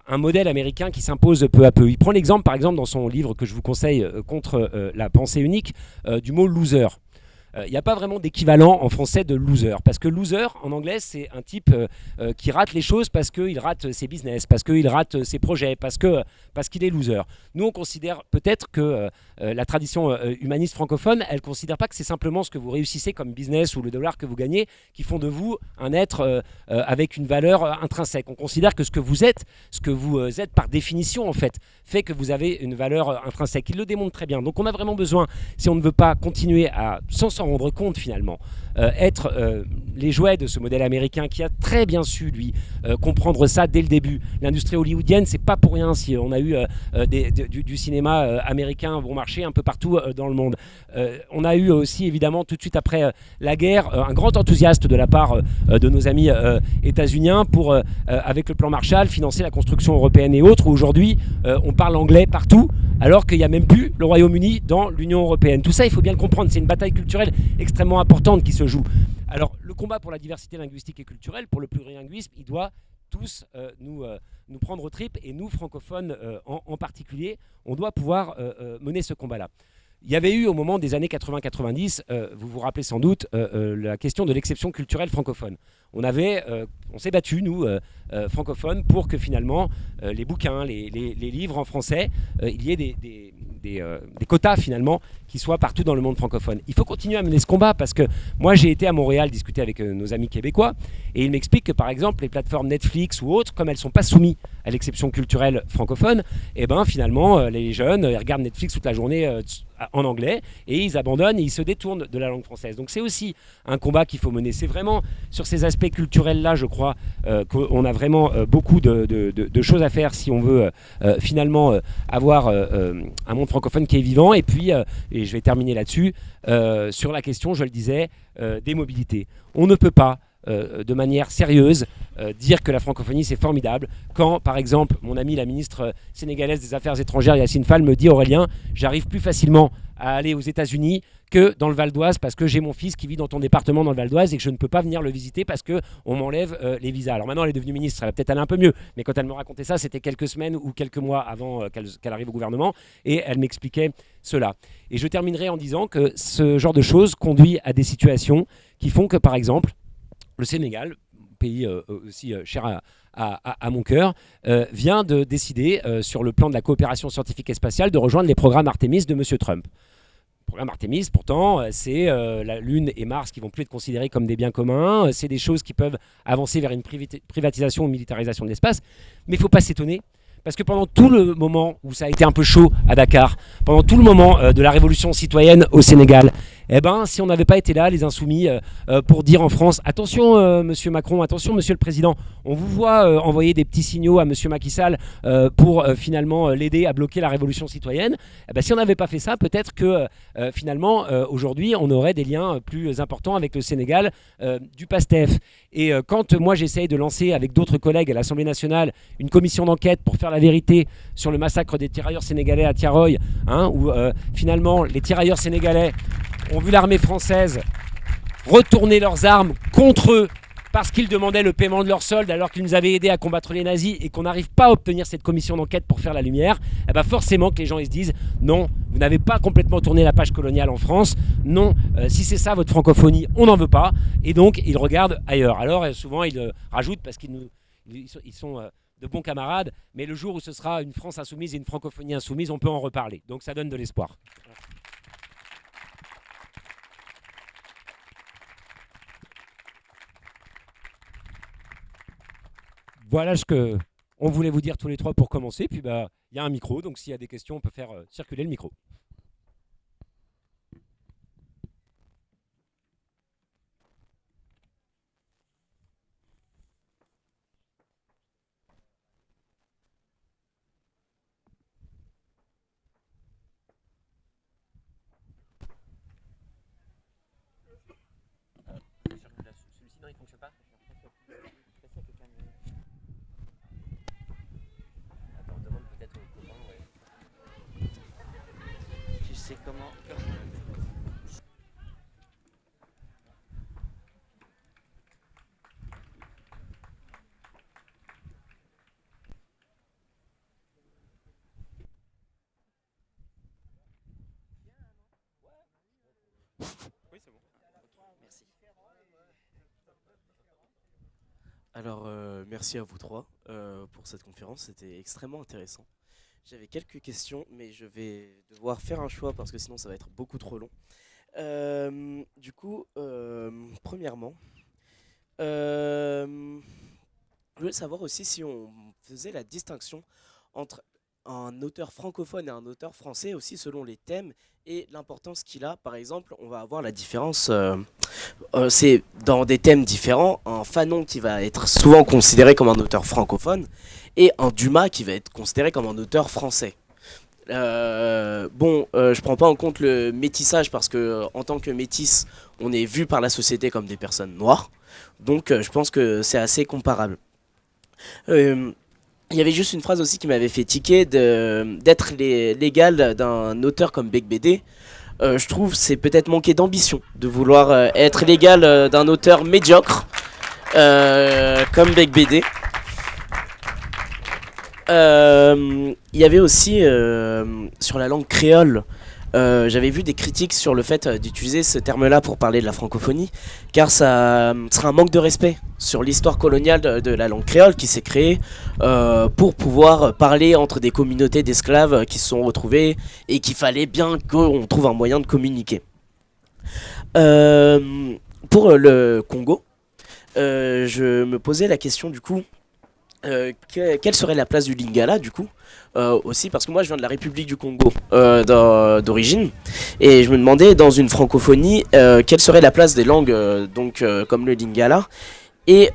un modèle américain qui s'impose peu à peu. Il prend l'exemple, par exemple, dans son livre que je vous conseille, Contre la pensée unique, du mot loser. Il n'y a pas vraiment d'équivalent en français de loser. Parce que loser, en anglais, c'est un type qui rate les choses parce qu'il rate ses business, parce qu'il rate ses projets, parce qu'il est loser. Nous, on considère peut-être que la tradition humaniste francophone, elle ne considère pas que c'est simplement ce que vous réussissez comme business ou le dollar que vous gagnez qui font de vous un être avec une valeur intrinsèque. On considère que ce que vous êtes par définition, en fait que vous avez une valeur intrinsèque. Il le démontre très bien. Donc on a vraiment besoin, si on ne veut pas continuer à, sans s'en rendre compte finalement, être les jouets de ce modèle américain qui a très bien su, lui, comprendre ça dès le début. L'industrie hollywoodienne, c'est pas pour rien si on a eu du cinéma américain bon marché un peu partout dans le monde. On a eu aussi, évidemment, tout de suite après la guerre, un grand enthousiasme de la part de nos amis états-uniens pour, avec le plan Marshall, financer la construction européenne et autres, où aujourd'hui, on parle anglais partout, alors qu'il n'y a même plus le Royaume-Uni dans l'Union européenne. Tout ça, il faut bien le comprendre, c'est une bataille culturelle extrêmement importante qui se joue. Alors, le combat pour la diversité linguistique et culturelle, pour le plurilinguisme, il doit tous nous prendre aux tripes, et nous, francophones en particulier, on doit pouvoir mener ce combat-là. Il y avait eu au moment des années 80-90, vous vous rappelez sans doute, la question de l'exception culturelle francophone. On s'est battu, nous, francophones, pour que finalement les bouquins, les livres en français, il y ait des quotas finalement qui soient partout dans le monde francophone. Il faut continuer à mener ce combat parce que moi j'ai été à Montréal discuter avec nos amis québécois et ils m'expliquent que par exemple les plateformes Netflix ou autres, comme elles ne sont pas soumises à l'exception culturelle francophone, et ben finalement les jeunes ils regardent Netflix toute la journée en anglais et ils abandonnent et ils se détournent de la langue française. Donc c'est aussi un combat qu'il faut mener. C'est vraiment sur ces aspects culturels-là, je crois, qu'on a vraiment beaucoup de choses à faire si on veut finalement avoir un monde francophone qui est vivant. Et puis, et je vais terminer là-dessus, sur la question, je le disais, des mobilités. On ne peut pas de manière sérieuse dire que la francophonie c'est formidable quand par exemple mon amie la ministre sénégalaise des Affaires étrangères Yacine Fall me dit Aurélien, j'arrive plus facilement à aller aux États-Unis que dans le Val d'Oise parce que j'ai mon fils qui vit dans ton département dans le Val d'Oise et que je ne peux pas venir le visiter parce qu'on m'enlève les visas. Alors maintenant elle est devenue ministre, elle va peut-être aller un peu mieux, mais quand elle me racontait ça c'était quelques semaines ou quelques mois avant qu'elle arrive au gouvernement et elle m'expliquait cela. Et je terminerai en disant que ce genre de choses conduit à des situations qui font que par exemple le Sénégal, pays aussi cher à mon cœur, vient de décider, sur le plan de la coopération scientifique et spatiale, de rejoindre les programmes Artemis de M. Trump. Le programme Artemis, pourtant, c'est la Lune et Mars qui ne vont plus être considérés comme des biens communs, c'est des choses qui peuvent avancer vers une privatisation ou militarisation de l'espace, mais il ne faut pas s'étonner. Parce que pendant tout le moment où ça a été un peu chaud à Dakar, pendant tout le moment de la révolution citoyenne au Sénégal, eh ben, si on n'avait pas été là, les insoumis, pour dire en France, attention Monsieur Macron, attention Monsieur le Président, on vous voit envoyer des petits signaux à Monsieur Macky Sall pour finalement l'aider à bloquer la révolution citoyenne, eh ben, si on n'avait pas fait ça, peut-être que finalement aujourd'hui on aurait des liens plus importants avec le Sénégal du PASTEF. Et quand moi j'essaye de lancer avec d'autres collègues à l'Assemblée nationale une commission d'enquête pour faire la vérité sur le massacre des tirailleurs sénégalais à Tiaroy, où finalement les tirailleurs sénégalais ont vu l'armée française retourner leurs armes contre eux parce qu'ils demandaient le paiement de leurs soldes alors qu'ils nous avaient aidés à combattre les nazis et qu'on n'arrive pas à obtenir cette commission d'enquête pour faire la lumière, eh ben forcément que les gens ils se disent non, vous n'avez pas complètement tourné la page coloniale en France, non, si c'est ça votre francophonie, on n'en veut pas, et donc ils regardent ailleurs. Alors souvent ils rajoutent parce qu'ils sont de bons camarades, mais le jour où ce sera une France insoumise et une francophonie insoumise, on peut en reparler. Donc ça donne de l'espoir. Voilà ce qu'on voulait vous dire tous les trois pour commencer. Puis il y a un micro, donc s'il y a des questions, on peut faire circuler le micro. Celui-ci, non, il ne fonctionne pas. Attends, demande peut-être au copain, ouais. Tu sais comment... Oui, c'est bon. Alors, merci à vous trois pour cette conférence, c'était extrêmement intéressant. J'avais quelques questions, mais je vais devoir faire un choix parce que sinon ça va être beaucoup trop long. Premièrement, euh, je voulais savoir aussi si on faisait la distinction entre un auteur francophone et un auteur français aussi selon les thèmes et l'importance qu'il a. Par exemple, on va avoir la différence, c'est dans des thèmes différents, un Fanon qui va être souvent considéré comme un auteur francophone et un Dumas qui va être considéré comme un auteur français. Je prends pas en compte le métissage parce que en tant que métis, on est vu par la société comme des personnes noires. Donc je pense que c'est assez comparable. Euh, Il y avait juste une phrase aussi qui m'avait fait tiquer d'être l'égal d'un auteur comme Bec BD. Je trouve c'est peut-être manquer d'ambition de vouloir être l'égal d'un auteur médiocre comme Bec BD. Il y avait aussi sur la langue créole, j'avais vu des critiques sur le fait d'utiliser ce terme-là pour parler de la francophonie, car ça sera un manque de respect sur l'histoire coloniale de la langue créole qui s'est créée pour pouvoir parler entre des communautés d'esclaves qui se sont retrouvées et qu'il fallait bien qu'on trouve un moyen de communiquer. Pour le Congo, je me posais la question du coup. Quelle serait la place du Lingala du coup aussi parce que moi je viens de la République du Congo d'origine et je me demandais dans une francophonie quelle serait la place des langues comme le Lingala et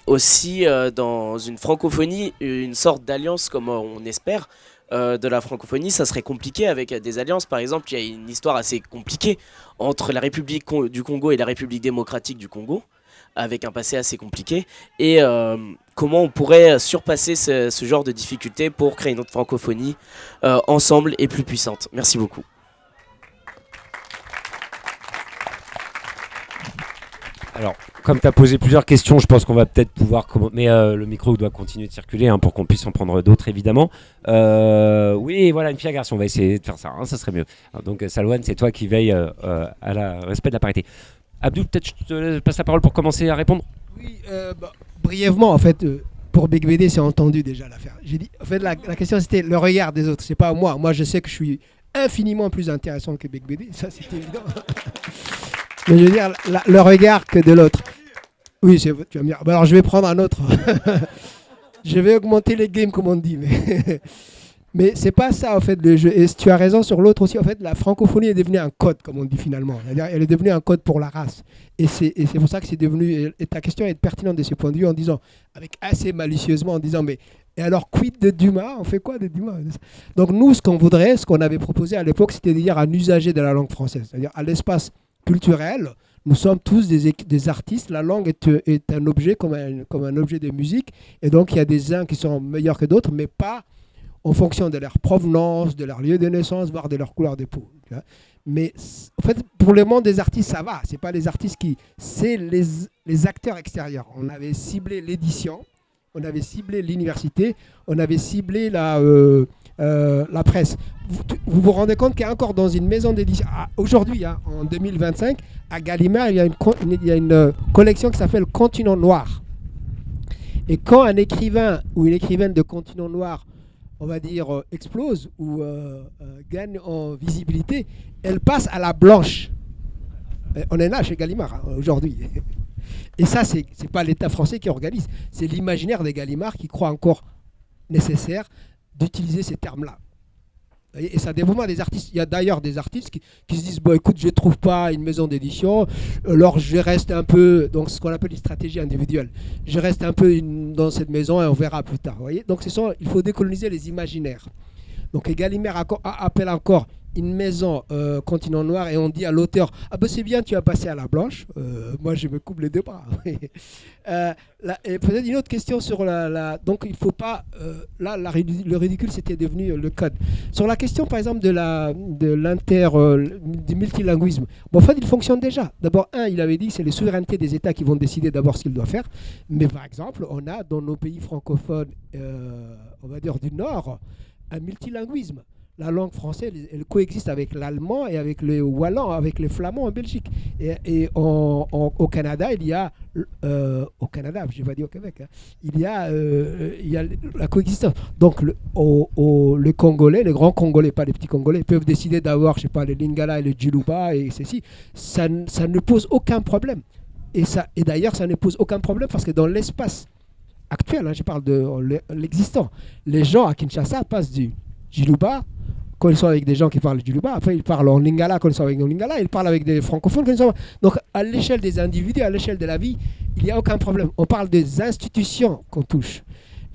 aussi dans une francophonie une sorte d'alliance comme on espère de la francophonie ça serait compliqué avec des alliances par exemple il y a une histoire assez compliquée entre la République du Congo et la République démocratique du Congo avec un passé assez compliqué et comment on pourrait surpasser ce genre de difficultés pour créer une autre francophonie ensemble et plus puissante. Merci beaucoup. Alors, comme tu as posé plusieurs questions, je pense qu'on va peut-être pouvoir mais le micro doit continuer de circuler pour qu'on puisse en prendre d'autres, évidemment. Oui, voilà, une fille à garçon, on va essayer de faire ça, ça serait mieux. Alors, donc, Salouane, c'est toi qui veille à la respect de la parité. Abdou, peut-être je te passe la parole pour commencer à répondre. Oui, brièvement, en fait, pour Big BD, c'est entendu déjà l'affaire. J'ai dit, en fait, la question c'était le regard des autres, c'est pas moi. Moi, je sais que je suis infiniment plus intéressant que Big BD, ça c'est évident. Mais je veux dire, le regard que de l'autre. Oui, tu vas me dire, alors je vais prendre un autre. Je vais augmenter les games, comme on dit. Mais c'est pas ça, en fait, le jeu. Et tu as raison sur l'autre aussi. En fait, la francophonie est devenue un code, comme on dit finalement. C'est-à-dire, elle est devenue un code pour la race. Et c'est pour ça que c'est devenu. Et ta question est pertinente de ce point de vue en disant, avec assez malicieusement, en disant, mais. Et alors, quid de Dumas? On fait quoi de Dumas? Donc, nous, ce qu'on voudrait, ce qu'on avait proposé à l'époque, c'était de dire un usager de la langue française. C'est-à-dire, à l'espace culturel, nous sommes tous des artistes. La langue est un objet comme un objet de musique. Et donc, il y a des uns qui sont meilleurs que d'autres, mais pas en fonction de leur provenance, de leur lieu de naissance, voire de leur couleur de peau. Mais en fait, pour le monde des artistes, ça va. C'est pas les artistes c'est les acteurs extérieurs. On avait ciblé l'édition, on avait ciblé l'université, on avait ciblé la presse. Vous rendez compte qu'il y a encore dans une maison d'édition, aujourd'hui, en 2025, à Gallimard, il y a une collection qui s'appelle Continent Noir. Et quand un écrivain ou une écrivaine de Continent Noir on va dire, explose ou gagne en visibilité, elle passe à la blanche. On est là chez Gallimard aujourd'hui. Et ça, c'est pas l'État français qui organise, c'est l'imaginaire des Gallimard qui croit encore nécessaire d'utiliser ces termes-là. Et ça dépend des artistes. Il y a d'ailleurs des artistes qui se disent bon, écoute, je ne trouve pas une maison d'édition, alors je reste un peu, donc ce qu'on appelle une stratégie individuelle. Je reste un peu dans cette maison et on verra plus tard. Vous voyez, donc il faut décoloniser les imaginaires. Donc Gallimard appelle encore une maison continent noir et on dit à l'auteur ah ben c'est bien, tu as passé à la blanche. Moi je me coupe les deux bras. Et peut-être une autre question sur donc il faut pas le ridicule c'était devenu le code. Sur la question par exemple du multilinguisme, bon, en fait il fonctionne déjà. D'abord il avait dit que c'est les souverainetés des États qui vont décider d'abord ce qu'ils doivent faire. Mais par exemple on a dans nos pays francophones on va dire du Nord un multilinguisme. la langue française, elle coexiste avec l'allemand et avec le wallon, avec le flamand en Belgique. Au Canada, il y a, au Canada, je vais pas dire au Québec, hein, il y a la coexistence. Donc, le Congolais, les grands Congolais, pas les petits Congolais, peuvent décider d'avoir, je sais pas, le Lingala et le Djiluba et ceci. Ça ne pose aucun problème. Et d'ailleurs, ça ne pose aucun problème parce que dans l'espace actuel, hein, je parle de l'existant, les gens à Kinshasa passent du Djiluba quand ils sont avec des gens qui parlent du Luba, après ils parlent en Lingala quand ils sont avec en Lingala, ils parlent avec des francophones quand ils sont... Donc à l'échelle des individus, à l'échelle de la vie, il n'y a aucun problème. On parle des institutions qu'on touche.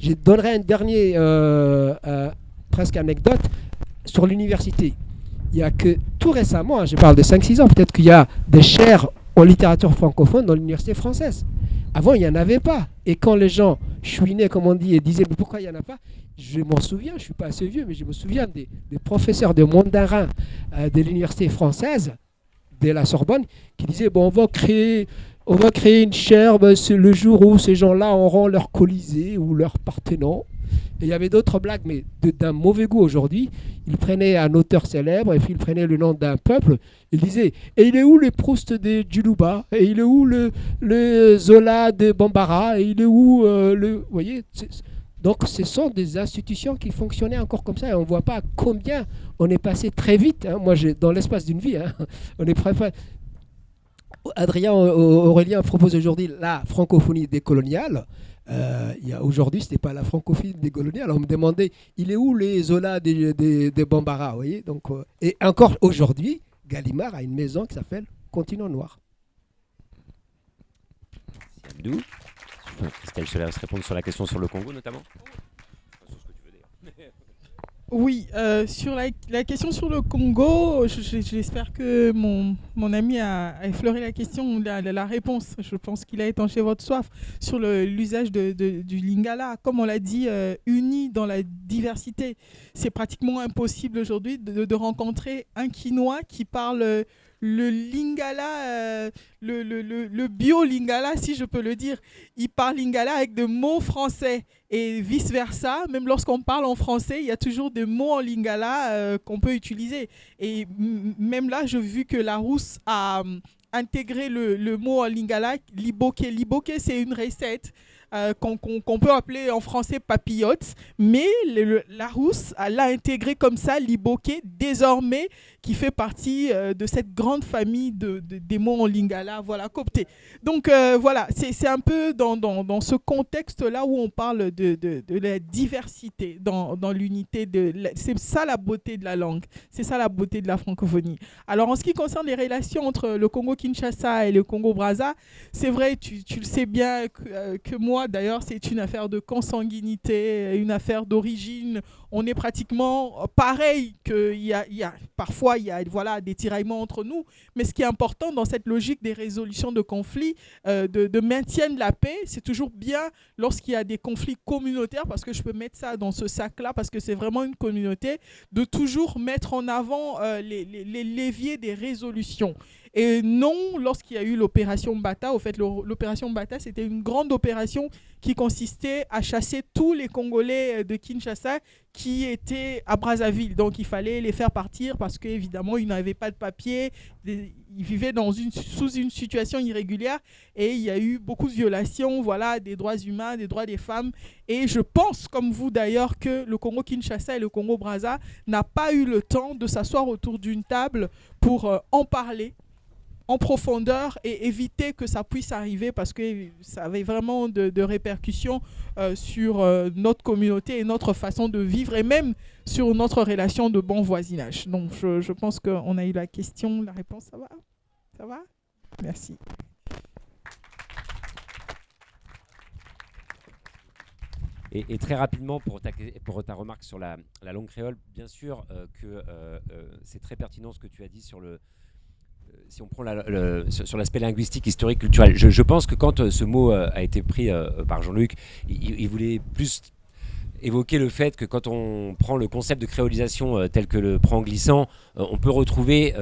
Je donnerai une dernière presque anecdote sur l'université. Il n'y a que tout récemment, hein, je parle de 5-6 ans, peut-être qu'il y a des chaires en littérature francophone dans l'université française. Avant, il n'y en avait pas. Et quand les gens chouinaient, comme on dit, et disaient mais pourquoi il n'y en a pas, je m'en souviens, je ne suis pas assez vieux, mais je me souviens des professeurs de mandarin de l'université française, de la Sorbonne, qui disaient bon, on va créer une chaire c'est le jour où ces gens-là auront leur colisée ou leur partenaire. Et il y avait d'autres blagues, mais d'un mauvais goût aujourd'hui. Ils prenaient un auteur célèbre et puis ils prenaient le nom d'un peuple. Ils disaient et il est où le Proust de Djiluba? Et il est où le Zola de Bambara? Et il est où Vous voyez, donc ce sont des institutions qui fonctionnaient encore comme ça. Et on ne voit pas combien on est passé très vite. Hein. Moi, dans l'espace d'une vie, hein, on est prêt. Aurélien propose aujourd'hui la francophonie décoloniale. Aujourd'hui, ce n'était pas la francophonie décoloniale. On me demandait, il est où les Zola des Bambara, vous voyez. Donc, et encore aujourd'hui, Gallimard a une maison qui s'appelle Continent Noir. Merci Abdou. Christelle, je te laisse répondre sur la question sur le Congo notamment. Sur ce que tu veux d'ailleurs. Oui, sur la question sur le Congo, j'espère que mon ami a effleuré la question, la réponse. Je pense qu'il a étanché votre soif sur l'usage du Lingala. Comme on l'a dit, uni dans la diversité. C'est pratiquement impossible aujourd'hui de rencontrer un Quinois qui parle le Lingala, le bio-Lingala, si je peux le dire. Il parle Lingala avec des mots français et vice-versa. Même lorsqu'on parle en français, il y a toujours des mots en Lingala qu'on peut utiliser. Et même là, j'ai vu que Larousse a intégré le mot en Lingala, liboké. Liboké, c'est une recette qu'on peut appeler en français papillote, mais Larousse l'a intégré comme ça, liboké, désormais, qui fait partie de cette grande famille des mots en Lingala, voilà, coopté. Donc voilà, c'est un peu dans ce contexte-là où on parle de la diversité, dans l'unité. C'est ça la beauté de la langue, c'est ça la beauté de la francophonie. Alors en ce qui concerne les relations entre le Congo-Kinshasa et le Congo-Brazza, c'est vrai, tu le sais bien que moi, d'ailleurs, c'est une affaire de consanguinité, une affaire d'origine. On est pratiquement pareil, parfois il y a voilà, des tiraillements entre nous, mais ce qui est important dans cette logique des résolutions de conflits, de maintien de la paix, c'est toujours bien lorsqu'il y a des conflits communautaires, parce que je peux mettre ça dans ce sac-là, parce que c'est vraiment une communauté, de toujours mettre en avant les leviers des résolutions. Et non, lorsqu'il y a eu l'opération Bata, au fait, l'opération Bata, c'était une grande opération qui consistait à chasser tous les Congolais de Kinshasa qui étaient à Brazzaville. Donc, il fallait les faire partir parce qu'évidemment, ils n'avaient pas de papier, ils vivaient sous une situation irrégulière et il y a eu beaucoup de violations, voilà, des droits humains, des droits des femmes. Et je pense, comme vous d'ailleurs, que le Congo-Kinshasa et le Congo-Brazza n'ont pas eu le temps de s'asseoir autour d'une table pour en parler en profondeur et éviter que ça puisse arriver, parce que ça avait vraiment de répercussions sur notre communauté et notre façon de vivre et même sur notre relation de bon voisinage. Donc je pense qu'on a eu la question, la réponse, ça va? Ça va? Merci. Et très rapidement, pour ta remarque sur la langue créole, bien sûr que c'est très pertinent ce que tu as dit sur si on prend sur l'aspect linguistique, historique, culturel. Je pense que quand ce mot a été pris par Jean-Luc, il voulait plus évoqué le fait que quand on prend le concept de créolisation tel que le prend Glissant, on peut retrouver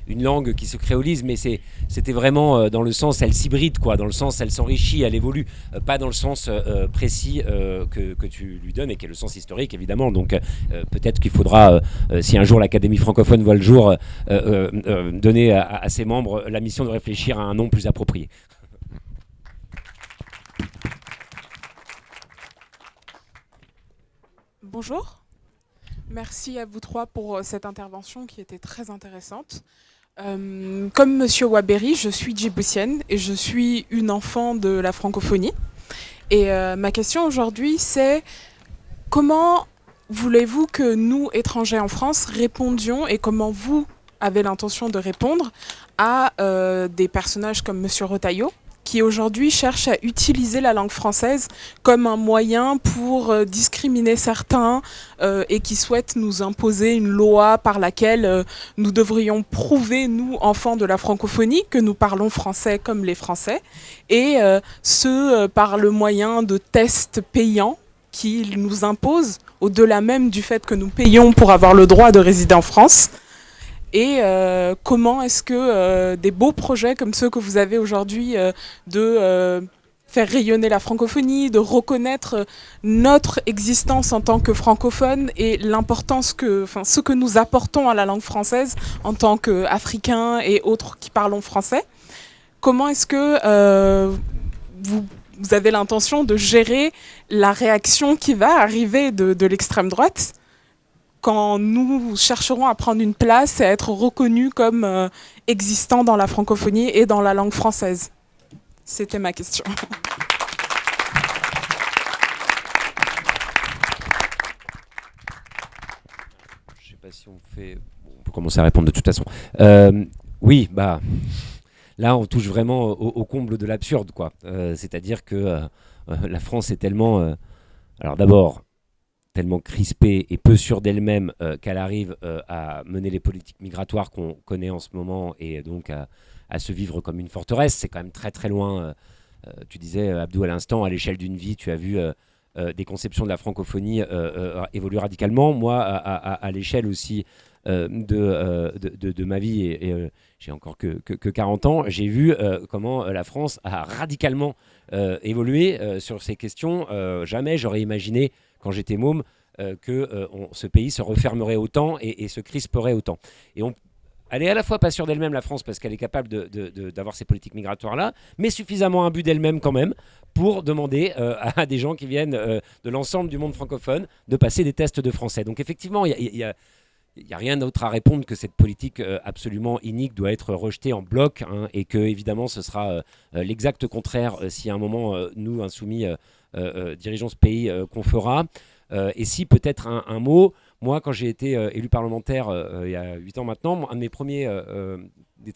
une langue qui se créolise, mais c'était vraiment dans le sens elle s'hybride, quoi, dans le sens elle s'enrichit, elle évolue, pas dans le sens précis que tu lui donnes et qui est le sens historique évidemment. Donc peut-être qu'il faudra, si un jour l'Académie francophone voit le jour, donner à ses membres la mission de réfléchir à un nom plus approprié. Bonjour, merci à vous trois pour cette intervention qui était très intéressante. Comme Monsieur Waberi, je suis djiboutienne et je suis une enfant de la francophonie. Et ma question aujourd'hui, c'est comment voulez-vous que nous, étrangers en France, répondions et comment vous avez l'intention de répondre à des personnages comme Monsieur Retailleau, qui aujourd'hui cherche à utiliser la langue française comme un moyen pour discriminer certains et qui souhaite nous imposer une loi par laquelle nous devrions prouver, nous, enfants de la francophonie, que nous parlons français comme les Français, et par le moyen de tests payants qu'il nous impose, au-delà même du fait que nous payons pour avoir le droit de résider en France. Et comment est-ce que des beaux projets comme ceux que vous avez aujourd'hui de faire rayonner la francophonie, de reconnaître notre existence en tant que francophone et l'importance ce que nous apportons à la langue française en tant qu'Africains et autres qui parlons français, comment est-ce que vous avez l'intention de gérer la réaction qui va arriver de l'extrême droite quand nous chercherons à prendre une place et à être reconnus comme existants dans la francophonie et dans la langue française? C'était ma question. Je ne sais pas si on peut commencer à répondre de toute façon. Oui, bah... Là, on touche vraiment au comble de l'absurde, quoi. C'est-à-dire que la France est tellement... alors d'abord, tellement crispée et peu sûre d'elle-même qu'elle arrive à mener les politiques migratoires qu'on connaît en ce moment et donc à se vivre comme une forteresse. C'est quand même très très loin. Tu disais, Abdou, à l'instant, à l'échelle d'une vie, tu as vu des conceptions de la francophonie évoluer radicalement. Moi, à l'échelle aussi de ma vie, et j'ai encore que 40 ans, j'ai vu comment la France a radicalement évolué sur ces questions. Jamais j'aurais imaginé, quand j'étais môme, que ce pays se refermerait autant et se crisperait autant. Et elle est à la fois pas sûre d'elle-même, la France, parce qu'elle est capable d'avoir ces politiques migratoires-là, mais suffisamment imbue d'elle-même quand même pour demander à des gens qui viennent de l'ensemble du monde francophone de passer des tests de français. Donc effectivement, il n'y a rien d'autre à répondre que cette politique absolument inique doit être rejetée en bloc, hein, et que évidemment ce sera l'exact contraire si à un moment nous, insoumis, dirigeons ce pays, qu'on fera. Et si peut-être un mot, moi quand j'ai été élu parlementaire il y a 8 ans maintenant, un de mes premiers, des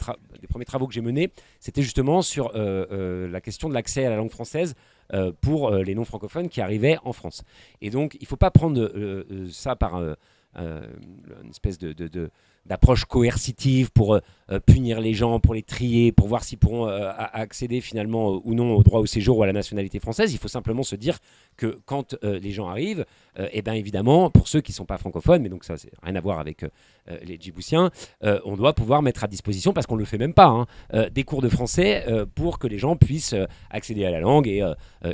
premiers travaux que j'ai menés, c'était justement sur la question de l'accès à la langue française pour les non-francophones qui arrivaient en France. Et donc il ne faut pas prendre ça par... une espèce d'approche coercitive pour punir les gens, pour les trier, pour voir s'ils pourront accéder finalement ou non au droit au séjour ou à la nationalité française. Il faut simplement se dire que quand les gens arrivent, et bien évidemment, pour ceux qui ne sont pas francophones, mais donc ça, c'est rien à voir avec les Djiboutiens, on doit pouvoir mettre à disposition, parce qu'on ne le fait même pas, des cours de français pour que les gens puissent accéder à la langue et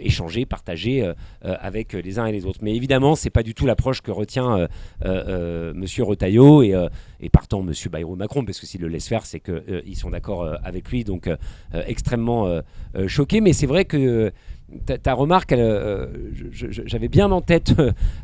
échanger, partager avec les uns et les autres. Mais évidemment, ce n'est pas du tout l'approche que retient Monsieur Retailleau et partant Monsieur Bayrou Macron, parce que s'il le laisse faire, c'est qu'ils sont d'accord avec lui, donc extrêmement choqué. Mais c'est vrai que ta remarque, j'avais bien en tête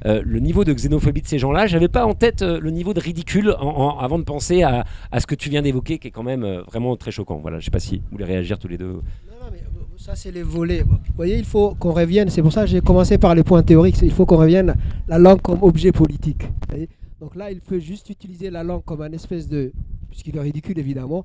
le niveau de xénophobie de ces gens-là. J'avais pas en tête le niveau de ridicule avant de penser à ce que tu viens d'évoquer, qui est quand même vraiment très choquant. Voilà, je sais pas si vous voulez réagir tous les deux. Non, mais ça, c'est les volets. Vous voyez, il faut qu'on revienne. C'est pour ça que j'ai commencé par les points théoriques. Il faut qu'on revienne à la langue comme objet politique. Vous voyez. Donc là, il peut juste utiliser la langue comme un espèce de, puisqu'il est ridicule évidemment,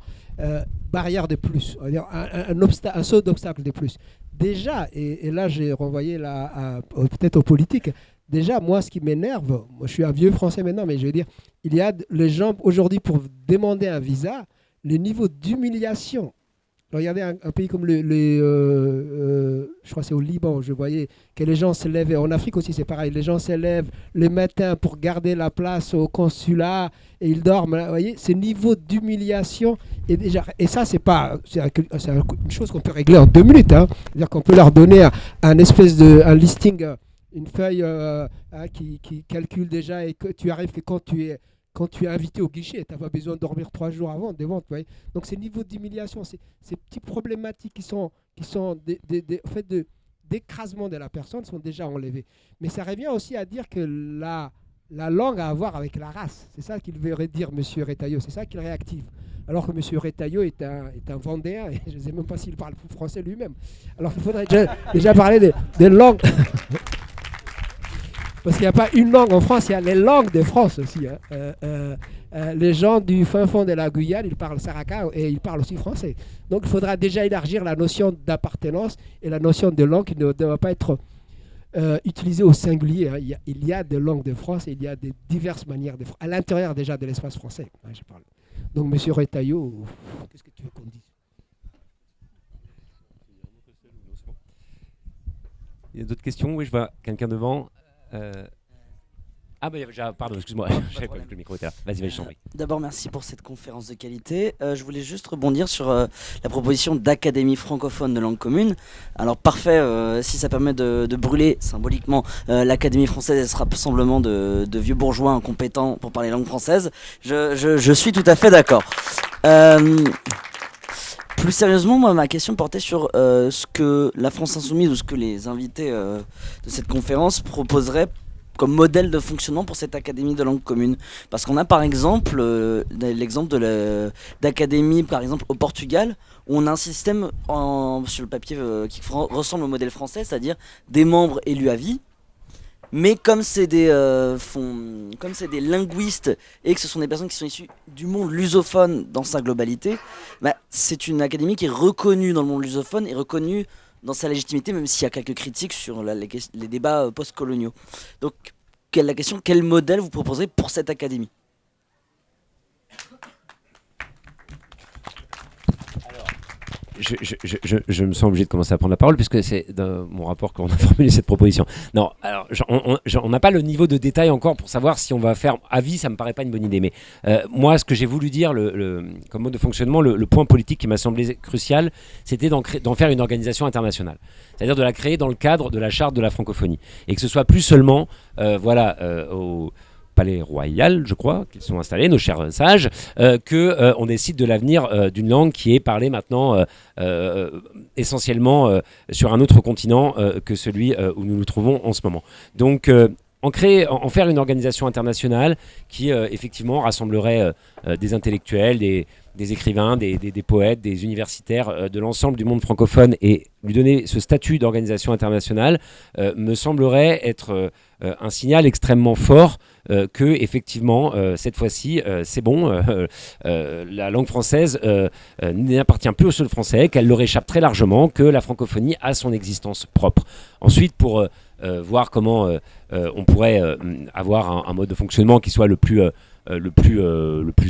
barrière de plus, on va dire un saut d'obstacle de plus. Déjà, et là j'ai renvoyé peut-être aux politiques, déjà moi ce qui m'énerve, moi je suis un vieux français maintenant, mais je veux dire, il y a les gens aujourd'hui pour demander un visa, le niveau d'humiliation Regardez un pays comme je crois que c'est au Liban, je voyais que les gens se lèvent, et en Afrique aussi c'est pareil, les gens se lèvent le matin pour garder la place au consulat et ils dorment. Vous voyez, ce niveau d'humiliation est déjà... Et ça, c'est une chose qu'on peut régler en 2 minutes. Hein. C'est-à-dire qu'on peut leur donner un listing, une feuille qui calcule déjà et que tu arrives que quand tu es invité au guichet, tu n'as pas besoin de dormir 3 jours avant des ventes. Donc ces niveaux d'humiliation, ces petites problématiques qui sont en fait d'écrasement de la personne sont déjà enlevées. Mais ça revient aussi à dire que la langue a à voir avec la race. C'est ça qu'il veut dire M. Retailleau, c'est ça qu'il réactive. Alors que M. Retailleau est un Vendéen, et je ne sais même pas s'il parle français lui-même. Alors qu'il faudrait déjà parler des langues... Parce qu'il n'y a pas une langue en France, il y a les langues de France aussi. Hein. Les gens du fin fond de la Guyane, ils parlent saraka et ils parlent aussi français. Donc il faudra déjà élargir la notion d'appartenance et la notion de langue qui ne doit pas être utilisée au singulier. Hein. Il y a des langues de France et il y a des diverses manières de France, à l'intérieur déjà de l'espace français. Hein, je parle. Donc M. Retailleau, qu'est-ce que tu veux qu'on dise? Il y a d'autres questions? Oui, je vois quelqu'un devant. Pardon, excuse-moi, je savais pas que le micro était là. Vas-y, je t'en prie. D'abord, merci pour cette conférence de qualité. Je voulais juste rebondir sur la proposition d'académie francophone de langue commune. Alors, parfait, si ça permet de brûler symboliquement l'académie française, elle sera simplement de vieux bourgeois incompétents pour parler langue française. Je suis tout à fait d'accord. Plus sérieusement, moi, ma question portait sur ce que la France Insoumise ou ce que les invités de cette conférence proposeraient comme modèle de fonctionnement pour cette académie de langue commune. Parce qu'on a par exemple l'exemple d'académie par exemple au Portugal, où on a un système sur le papier qui ressemble au modèle français, c'est-à-dire des membres élus à vie. Mais comme c'est des linguistes et que ce sont des personnes qui sont issues du monde lusophone dans sa globalité, c'est une académie qui est reconnue dans le monde lusophone et reconnue dans sa légitimité, même s'il y a quelques critiques sur les débats post-coloniaux. Donc, la question, quel modèle vous proposez pour cette académie ? Je me sens obligé de commencer à prendre la parole puisque c'est dans mon rapport qu'on a formulé cette proposition. Non, alors on n'a pas le niveau de détail encore pour savoir si on va faire à vie, ça me paraît pas une bonne idée. Mais moi, ce que j'ai voulu dire comme mode de fonctionnement, le point politique qui m'a semblé crucial, c'était d'en faire une organisation internationale. C'est-à-dire de la créer dans le cadre de la charte de la francophonie. Et que ce soit plus seulement au Palais Royal, je crois, qu'ils sont installés, nos chers sages, qu'on décide de l'avenir d'une langue qui est parlée maintenant essentiellement sur un autre continent que celui où nous nous trouvons en ce moment. Donc, en faire une organisation internationale qui, effectivement, rassemblerait des intellectuels, des écrivains, des poètes, des universitaires de l'ensemble du monde francophone et lui donner ce statut d'organisation internationale me semblerait être un signal extrêmement fort que effectivement cette fois-ci c'est bon, la langue française n'appartient plus au sol français, qu'elle leur échappe très largement, que la francophonie a son existence propre. Ensuite, pour voir comment on pourrait avoir un mode de fonctionnement qui soit le plus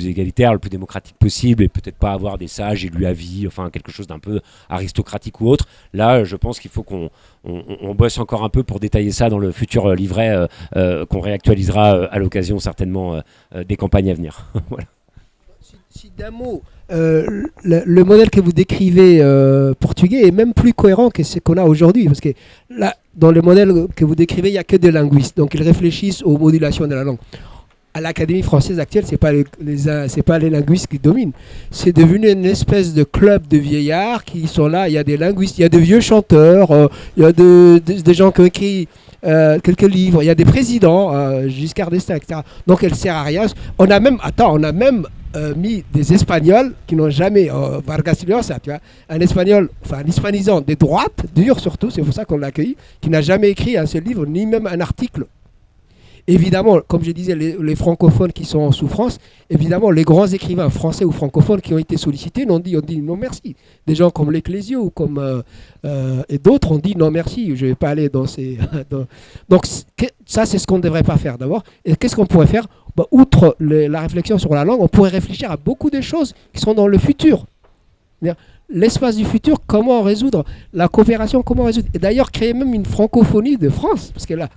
égalitaire, le plus démocratique possible, et peut-être pas avoir des sages élus à vie, enfin quelque chose d'un peu aristocratique ou autre. Là, je pense qu'il faut qu'on bosse encore un peu pour détailler ça dans le futur livret qu'on réactualisera à l'occasion certainement des campagnes à venir. Voilà. Si d'un mot, le modèle que vous décrivez portugais est même plus cohérent que ce qu'on a aujourd'hui, parce que là, dans le modèle que vous décrivez, il n'y a que des linguistes, donc ils réfléchissent aux modulations de la langue. À l'Académie française actuelle, c'est pas les linguistes qui dominent. C'est devenu une espèce de club de vieillards qui sont là. Il y a des linguistes, il y a de vieux chanteurs, il y a des gens qui ont écrit quelques livres, il y a des présidents, Giscard d'Estaing, etc. Donc elle sert à rien. On a même mis des Espagnols qui n'ont jamais, Vargas Llosa, tu vois, un Espagnol, enfin un hispanisant des droites, dur surtout, c'est pour ça qu'on l'a accueilli, qui n'a jamais écrit un seul livre, ni même un article. Évidemment, comme je disais, les francophones qui sont en souffrance, évidemment, les grands écrivains français ou francophones qui ont été sollicités ont dit non merci. Des gens comme L'Ecclésio et d'autres ont dit non merci, je ne vais pas aller dans ces... Donc ça, c'est ce qu'on ne devrait pas faire d'abord. Et qu'est-ce qu'on pourrait faire ? Outre la réflexion sur la langue, on pourrait réfléchir à beaucoup de choses qui sont dans le futur. l'espace du futur, comment résoudre la coopération, comment résoudre. Et d'ailleurs, créer même une francophonie de France, parce que là,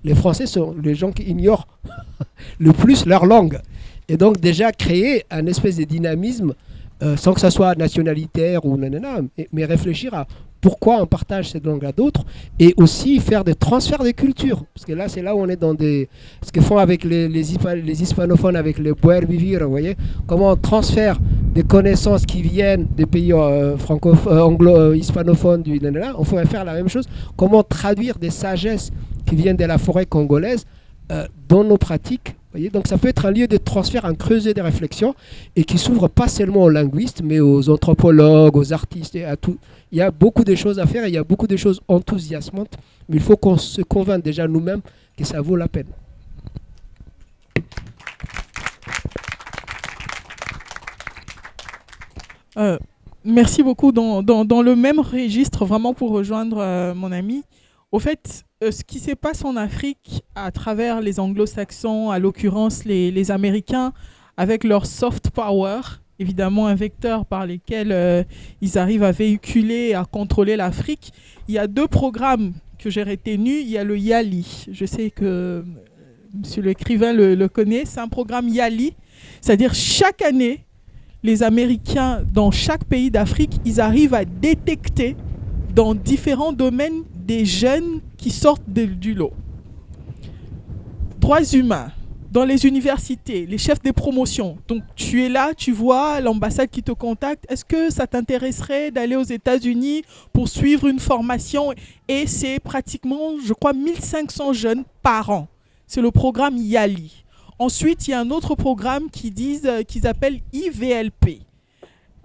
les Français sont les gens qui ignorent le plus leur langue. Et donc déjà créer un espèce de dynamisme sans que ça soit nationalitaire ou nanana, mais réfléchir à pourquoi on partage cette langue à d'autres et aussi faire des transferts de culture. Parce que là, c'est là où on est dans ce que font avec les hispanophones, avec les Boer Vivir, vous voyez, comment on transfère des connaissances qui viennent des pays hispanophones du nanana. On pourrait faire la même chose. Comment traduire des sagesses qui viennent de la forêt congolaise dans nos pratiques. Voyez, donc ça peut être un lieu de transfert, un creuset de réflexion et qui s'ouvre pas seulement aux linguistes, mais aux anthropologues, aux artistes et à tout. Il y a beaucoup de choses à faire et il y a beaucoup de choses enthousiasmantes, mais il faut qu'on se convainque déjà nous-mêmes que ça vaut la peine. Merci beaucoup. Dans le même registre, vraiment pour rejoindre mon ami, au fait, ce qui se passe en Afrique à travers les anglo-saxons, à l'occurrence les Américains, avec leur soft power, évidemment un vecteur par lequel ils arrivent à véhiculer, à contrôler l'Afrique. Il y a 2 programmes que j'ai retenus. Il y a le YALI. Je sais que monsieur l'écrivain le connaît. C'est un programme YALI. C'est-à-dire chaque année, les Américains, dans chaque pays d'Afrique, ils arrivent à détecter dans différents domaines des jeunes qui sortent du lot. Droits humains, dans les universités, les chefs des promotions. Donc tu es là, tu vois l'ambassade qui te contacte. Est-ce que ça t'intéresserait d'aller aux États-Unis pour suivre une formation? Et c'est pratiquement, je crois, 1500 jeunes par an. C'est le programme YALI. Ensuite, il y a un autre programme qu'ils appellent IVLP,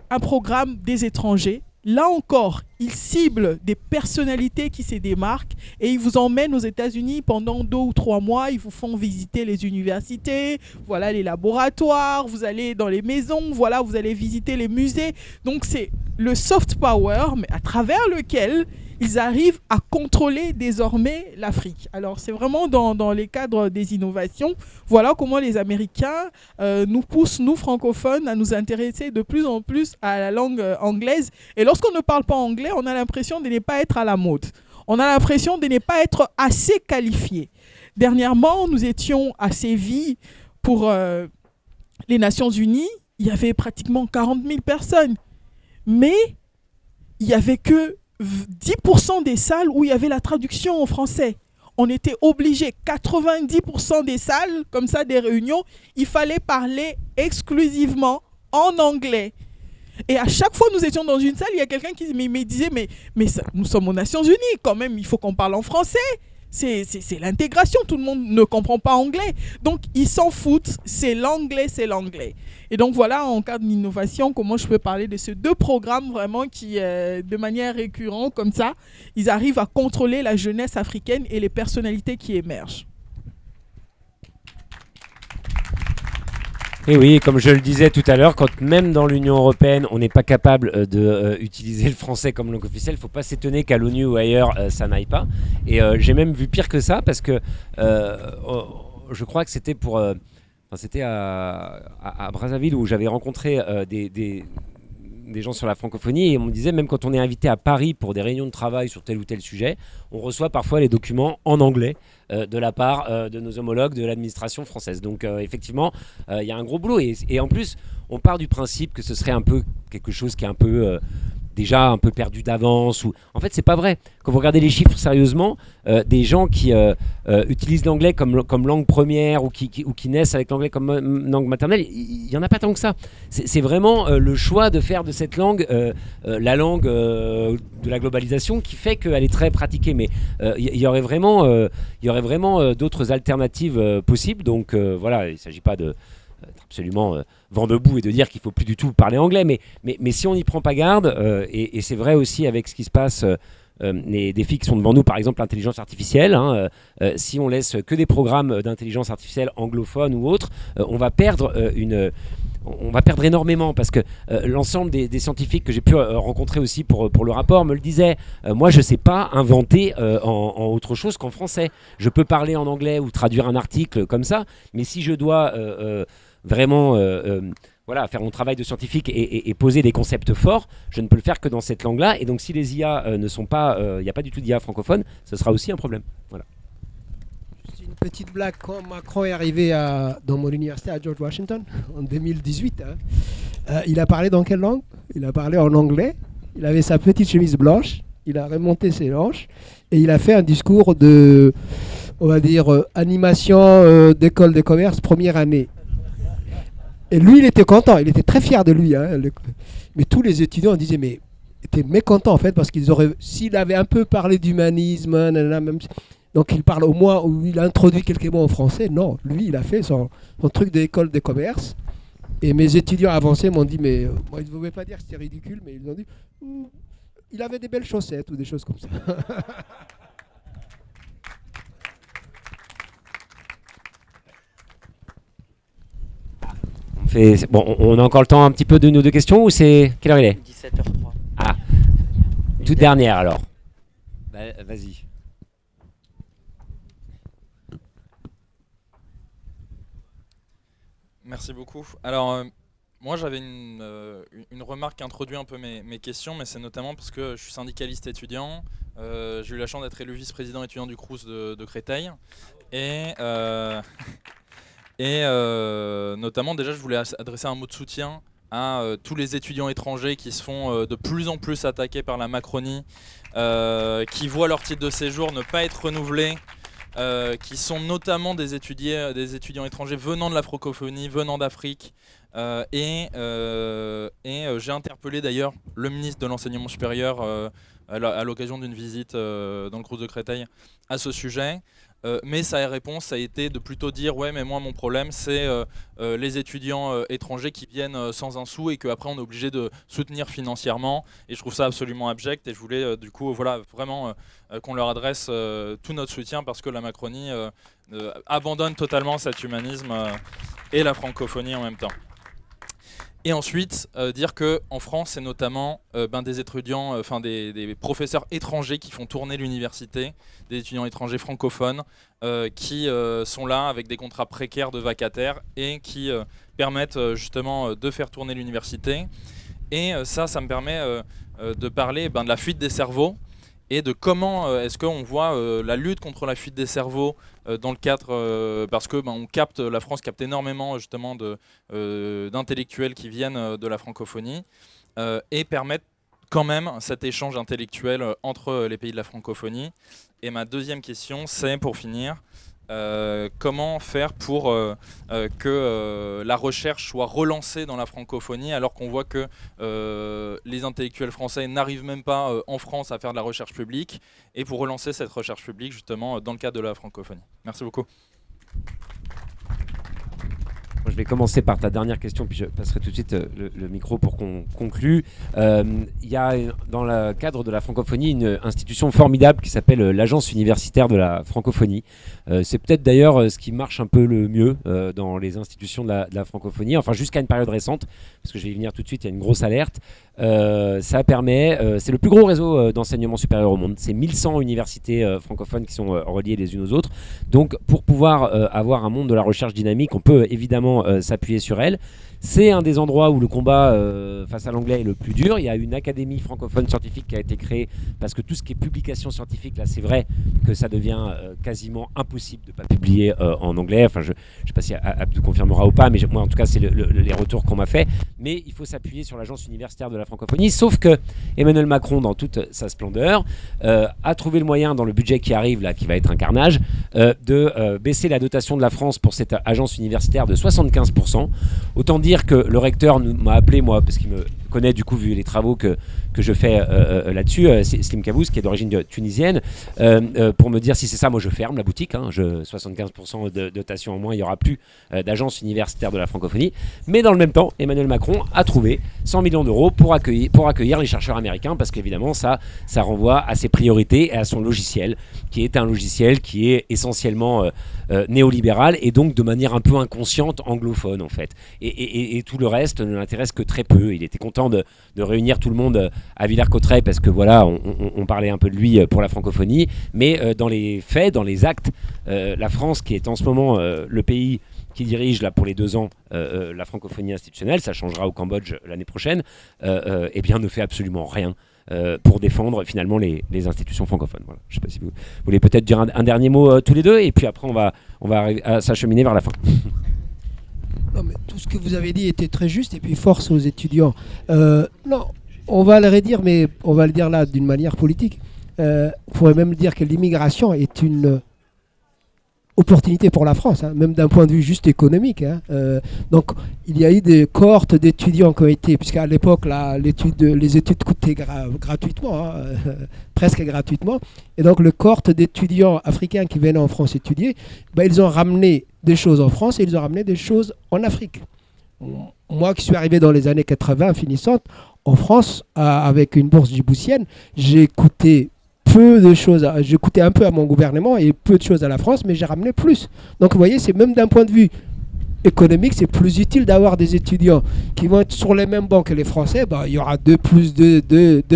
un programme des étrangers. Là encore, ils ciblent des personnalités qui se démarquent et ils vous emmènent aux États-Unis pendant 2 ou 3 mois. Ils vous font visiter les universités, voilà les laboratoires, vous allez dans les maisons, voilà, vous allez visiter les musées. Donc c'est le soft power, mais à travers lequel ils arrivent à contrôler désormais l'Afrique. Alors c'est vraiment dans les cadres des innovations. Voilà comment les Américains nous poussent, nous francophones, à nous intéresser de plus en plus à la langue anglaise. Et lorsqu'on ne parle pas anglais, on a l'impression de ne pas être à la mode. On a l'impression de ne pas être assez qualifié. Dernièrement, nous étions à Séville pour les Nations Unies. Il y avait pratiquement 40 000 personnes. Mais il n'y avait que 10% des salles où il y avait la traduction en français. On était obligé, 90% des salles, comme ça, des réunions, il fallait parler exclusivement en anglais. Et à chaque fois que nous étions dans une salle, il y a quelqu'un qui me disait mais ça, nous sommes aux Nations Unies quand même, il faut qu'on parle en français. C'est l'intégration, tout le monde ne comprend pas anglais. Donc, ils s'en foutent, c'est l'anglais, c'est l'anglais. Et donc, voilà, en cadre d'innovation, comment je peux parler de ces 2 programmes vraiment qui, de manière récurrente, comme ça, ils arrivent à contrôler la jeunesse africaine et les personnalités qui émergent. Et oui, comme je le disais tout à l'heure, quand même dans l'Union européenne, on n'est pas capable d'utiliser le français comme langue officielle, il ne faut pas s'étonner qu'à l'ONU ou ailleurs, ça n'aille pas. Et j'ai même vu pire que ça, parce que je crois que c'était c'était à Brazzaville où j'avais rencontré des gens sur la francophonie et on me disait, même quand on est invité à Paris pour des réunions de travail sur tel ou tel sujet, on reçoit parfois les documents en anglais de la part de nos homologues de l'administration française. Donc effectivement, il y a un gros boulot et en plus, on part du principe que ce serait un peu quelque chose qui est un peu déjà un peu perdu d'avance. En fait, c'est pas vrai. Quand vous regardez les chiffres sérieusement, des gens qui utilisent l'anglais comme langue première ou qui naissent avec l'anglais comme langue maternelle, il y en a pas tant que ça. C'est vraiment le choix de faire de cette langue la langue de la globalisation qui fait qu'elle est très pratiquée. Mais il y aurait vraiment d'autres alternatives possibles. Donc voilà, il ne s'agit pas d'être absolument vent debout et de dire qu'il ne faut plus du tout parler anglais, mais si on n'y prend pas garde, et c'est vrai aussi avec ce qui se passe, les défis qui sont devant nous, par exemple l'intelligence artificielle, si on laisse que des programmes d'intelligence artificielle anglophones ou autres, on va perdre énormément parce que l'ensemble des scientifiques que j'ai pu rencontrer aussi pour le rapport me le disaient. Moi, je ne sais pas inventer en autre chose qu'en français. Je peux parler en anglais ou traduire un article comme ça, mais si je dois vraiment voilà, faire mon travail de scientifique et poser des concepts forts, je ne peux le faire que dans cette langue-là. Et donc, si les IA ne sont pas, il n'y a pas du tout d'IA francophone, ce sera aussi un problème. Voilà. C'est une petite blague. Quand Macron est arrivé dans mon université à George Washington en 2018, il a parlé dans quelle langue? Il a parlé en anglais. Il avait sa petite chemise blanche. Il a remonté ses hanches et il a fait un discours de, on va dire, animation d'école de commerce première année. Et lui, il était content, il était très fier de lui. Mais tous les étudiants disaient, mais étaient mécontents en fait, parce qu'ils auraient, s'il avait un peu parlé d'humanisme, même, donc il parle au moins, ou il a introduit quelques mots en français. Non, lui, il a fait son truc d'école de commerce. Et mes étudiants avancés m'ont dit, mais moi, ils ne pouvaient pas dire que c'était ridicule, mais ils ont dit, il avait des belles chaussettes ou des choses comme ça. On a encore le temps un petit peu de nos deux questions ou c'est quelle heure il est? 17h03. Ah, toute dernière alors. Vas-y. Merci beaucoup. Alors, moi j'avais une remarque qui introduit un peu mes questions, mais c'est notamment parce que je suis syndicaliste étudiant. J'ai eu la chance d'être élu vice-président étudiant du Crous de Créteil. Et notamment, déjà, je voulais adresser un mot de soutien à tous les étudiants étrangers qui se font de plus en plus attaquer par la Macronie, qui voient leur titre de séjour ne pas être renouvelé, qui sont notamment des étudiants étrangers venant de la francophonie, venant d'Afrique. J'ai interpellé d'ailleurs le ministre de l'Enseignement supérieur à l'occasion d'une visite dans le Crous de Créteil à ce sujet. Mais sa réponse a été de plutôt dire ouais, mais moi mon problème c'est les étudiants étrangers qui viennent sans un sou et qu'après on est obligé de soutenir financièrement, et je trouve ça absolument abject, et je voulais du coup voilà, vraiment qu'on leur adresse tout notre soutien, parce que la Macronie abandonne totalement cet humanisme et la francophonie en même temps. Et ensuite, dire qu'en France, c'est notamment des étudiants, des professeurs étrangers qui font tourner l'université, des étudiants étrangers francophones qui sont là avec des contrats précaires de vacataires et qui permettent justement de faire tourner l'université. Et ça me permet de parler de la fuite des cerveaux et de comment est-ce qu'on voit la lutte contre la fuite des cerveaux dans le cadre, parce que la France capte énormément justement d'intellectuels qui viennent de la francophonie et permettre quand même cet échange intellectuel entre les pays de la francophonie. Et ma deuxième question, c'est pour finir, comment faire pour que la recherche soit relancée dans la francophonie, alors qu'on voit que les intellectuels français n'arrivent même pas en France à faire de la recherche publique, et pour relancer cette recherche publique justement dans le cadre de la francophonie. Merci beaucoup. Je vais commencer par ta dernière question, puis je passerai tout de suite le micro pour qu'on conclue. Il y a dans le cadre de la francophonie une institution formidable qui s'appelle l'Agence universitaire de la francophonie. C'est peut-être d'ailleurs ce qui marche un peu le mieux dans les institutions de la francophonie, enfin jusqu'à une période récente, parce que je vais y venir tout de suite, il y a une grosse alerte. Ça permet, c'est le plus gros réseau d'enseignement supérieur au monde, c'est 1100 universités francophones qui sont reliées les unes aux autres. Donc pour pouvoir avoir un monde de la recherche dynamique, on peut évidemment s'appuyer sur elle. C'est un des endroits où le combat face à l'anglais est le plus dur. Il y a une académie francophone scientifique qui a été créée parce que tout ce qui est publication scientifique, là c'est vrai que ça devient quasiment impossible de ne pas publier en anglais. Enfin, je ne sais pas si Abdou confirmera ou pas, mais moi en tout cas c'est les retours qu'on m'a fait. Mais il faut s'appuyer sur l'Agence universitaire de la francophonie, sauf que Emmanuel Macron, dans toute sa splendeur, a trouvé le moyen dans le budget qui arrive, là, qui va être un carnage, de baisser la dotation de la France pour cette agence universitaire de 75%. Autant dire que le recteur m'a appelé, moi, parce qu'il me connaît du coup vu les travaux que je fais là-dessus, Slim Kabous, qui est d'origine tunisienne, pour me dire si c'est ça, moi je ferme la boutique, 75% de dotation en moins, il n'y aura plus d'agence universitaire de la francophonie. Mais dans le même temps, Emmanuel Macron a trouvé 100 millions d'euros pour accueillir les chercheurs américains, parce qu'évidemment ça renvoie à ses priorités et à son logiciel, qui est un logiciel qui est essentiellement néolibéral et donc de manière un peu inconsciente anglophone en fait. Et tout le reste ne l'intéresse que très peu. Il était content de réunir tout le monde à Villers-Cotterêts parce que voilà, on parlait un peu de lui pour la francophonie, mais dans les faits, dans les actes, la France, qui est en ce moment le pays qui dirige là pour les 2 ans la francophonie institutionnelle, ça changera au Cambodge l'année prochaine, eh bien ne fait absolument rien pour défendre finalement les institutions francophones. Voilà. Je ne sais pas si vous voulez peut-être dire un dernier mot tous les deux, et puis après on va arriver à s'acheminer vers la fin. Non, mais tout ce que vous avez dit était très juste, et puis force aux étudiants. Non, on va le redire, mais on va le dire là d'une manière politique. On pourrait même dire que l'immigration est une opportunité pour la France, hein, même d'un point de vue juste économique. Hein. Donc, il y a eu des cohortes d'étudiants qui ont été, puisqu'à l'époque, les études coûtaient gratuitement, hein, presque gratuitement. Et donc, le cohorte d'étudiants africains qui venaient en France étudier, ils ont ramené des choses en France et ils ont ramené des choses en Afrique. Moi qui suis arrivé dans les années 80, finissantes, en France, avec une bourse djiboutienne, j'ai coûté peu de choses, j'ai coûté un peu à mon gouvernement et peu de choses à la France, mais j'ai ramené plus. Donc vous voyez, c'est même d'un point de vue économique, c'est plus utile d'avoir des étudiants qui vont être sur les mêmes bancs que les Français. Il y aura deux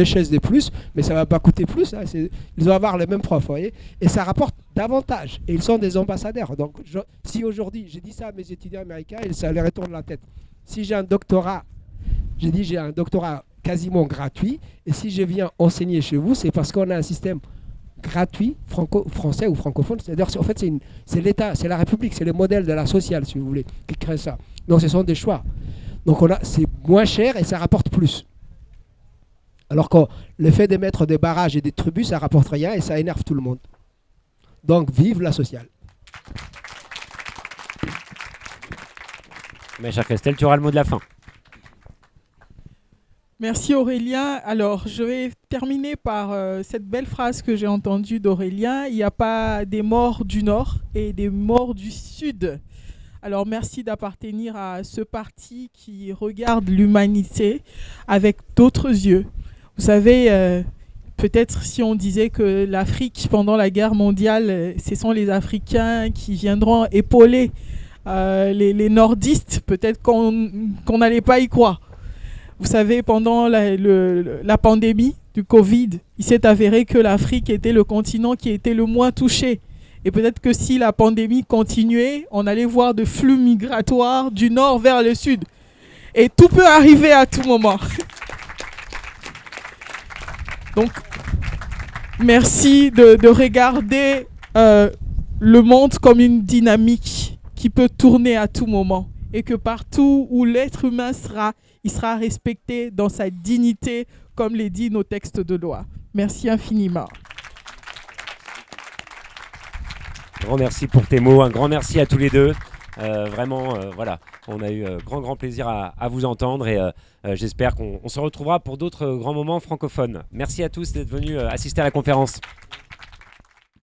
chaises de plus, mais ça ne va pas coûter plus. Hein. Ils vont avoir les mêmes profs, vous voyez. Et ça rapporte davantage. Et ils sont des ambassadeurs. Donc si aujourd'hui, j'ai dit ça à mes étudiants américains, ça leur retourne la tête. Si j'ai un doctorat, j'ai un doctorat quasiment gratuit, et si je viens enseigner chez vous, c'est parce qu'on a un système gratuit, français ou francophone. C'est-à-dire, en fait, c'est l'État, c'est la République, c'est le modèle de la sociale, si vous voulez, qui crée ça. Donc, ce sont des choix. Donc, c'est moins cher et ça rapporte plus. Alors que le fait de mettre des barrages et des tributs, ça rapporte rien et ça énerve tout le monde. Donc, vive la sociale. Mais chère Christelle, tu auras le mot de la fin. Merci Aurélien. Alors, je vais terminer par cette belle phrase que j'ai entendue d'Aurélien. Il n'y a pas des morts du Nord et des morts du Sud. Alors, merci d'appartenir à ce parti qui regarde l'humanité avec d'autres yeux. Vous savez, peut-être si on disait que l'Afrique, pendant la guerre mondiale, ce sont les Africains qui viendront épauler les nordistes, peut-être qu'on n'allait pas y croire. Vous savez, pendant la pandémie du Covid, il s'est avéré que l'Afrique était le continent qui était le moins touché. Et peut-être que si la pandémie continuait, on allait voir de flux migratoires du nord vers le sud. Et tout peut arriver à tout moment. Donc, merci de regarder le monde comme une dynamique qui peut tourner à tout moment. Et que partout où l'être humain sera, il sera respecté dans sa dignité, comme les dit nos textes de loi. Merci infiniment. Un grand merci pour tes mots, un grand merci à tous les deux. Vraiment, voilà, on a eu grand plaisir à vous entendre et j'espère qu'on se retrouvera pour d'autres grands moments francophones. Merci à tous d'être venus assister à la conférence.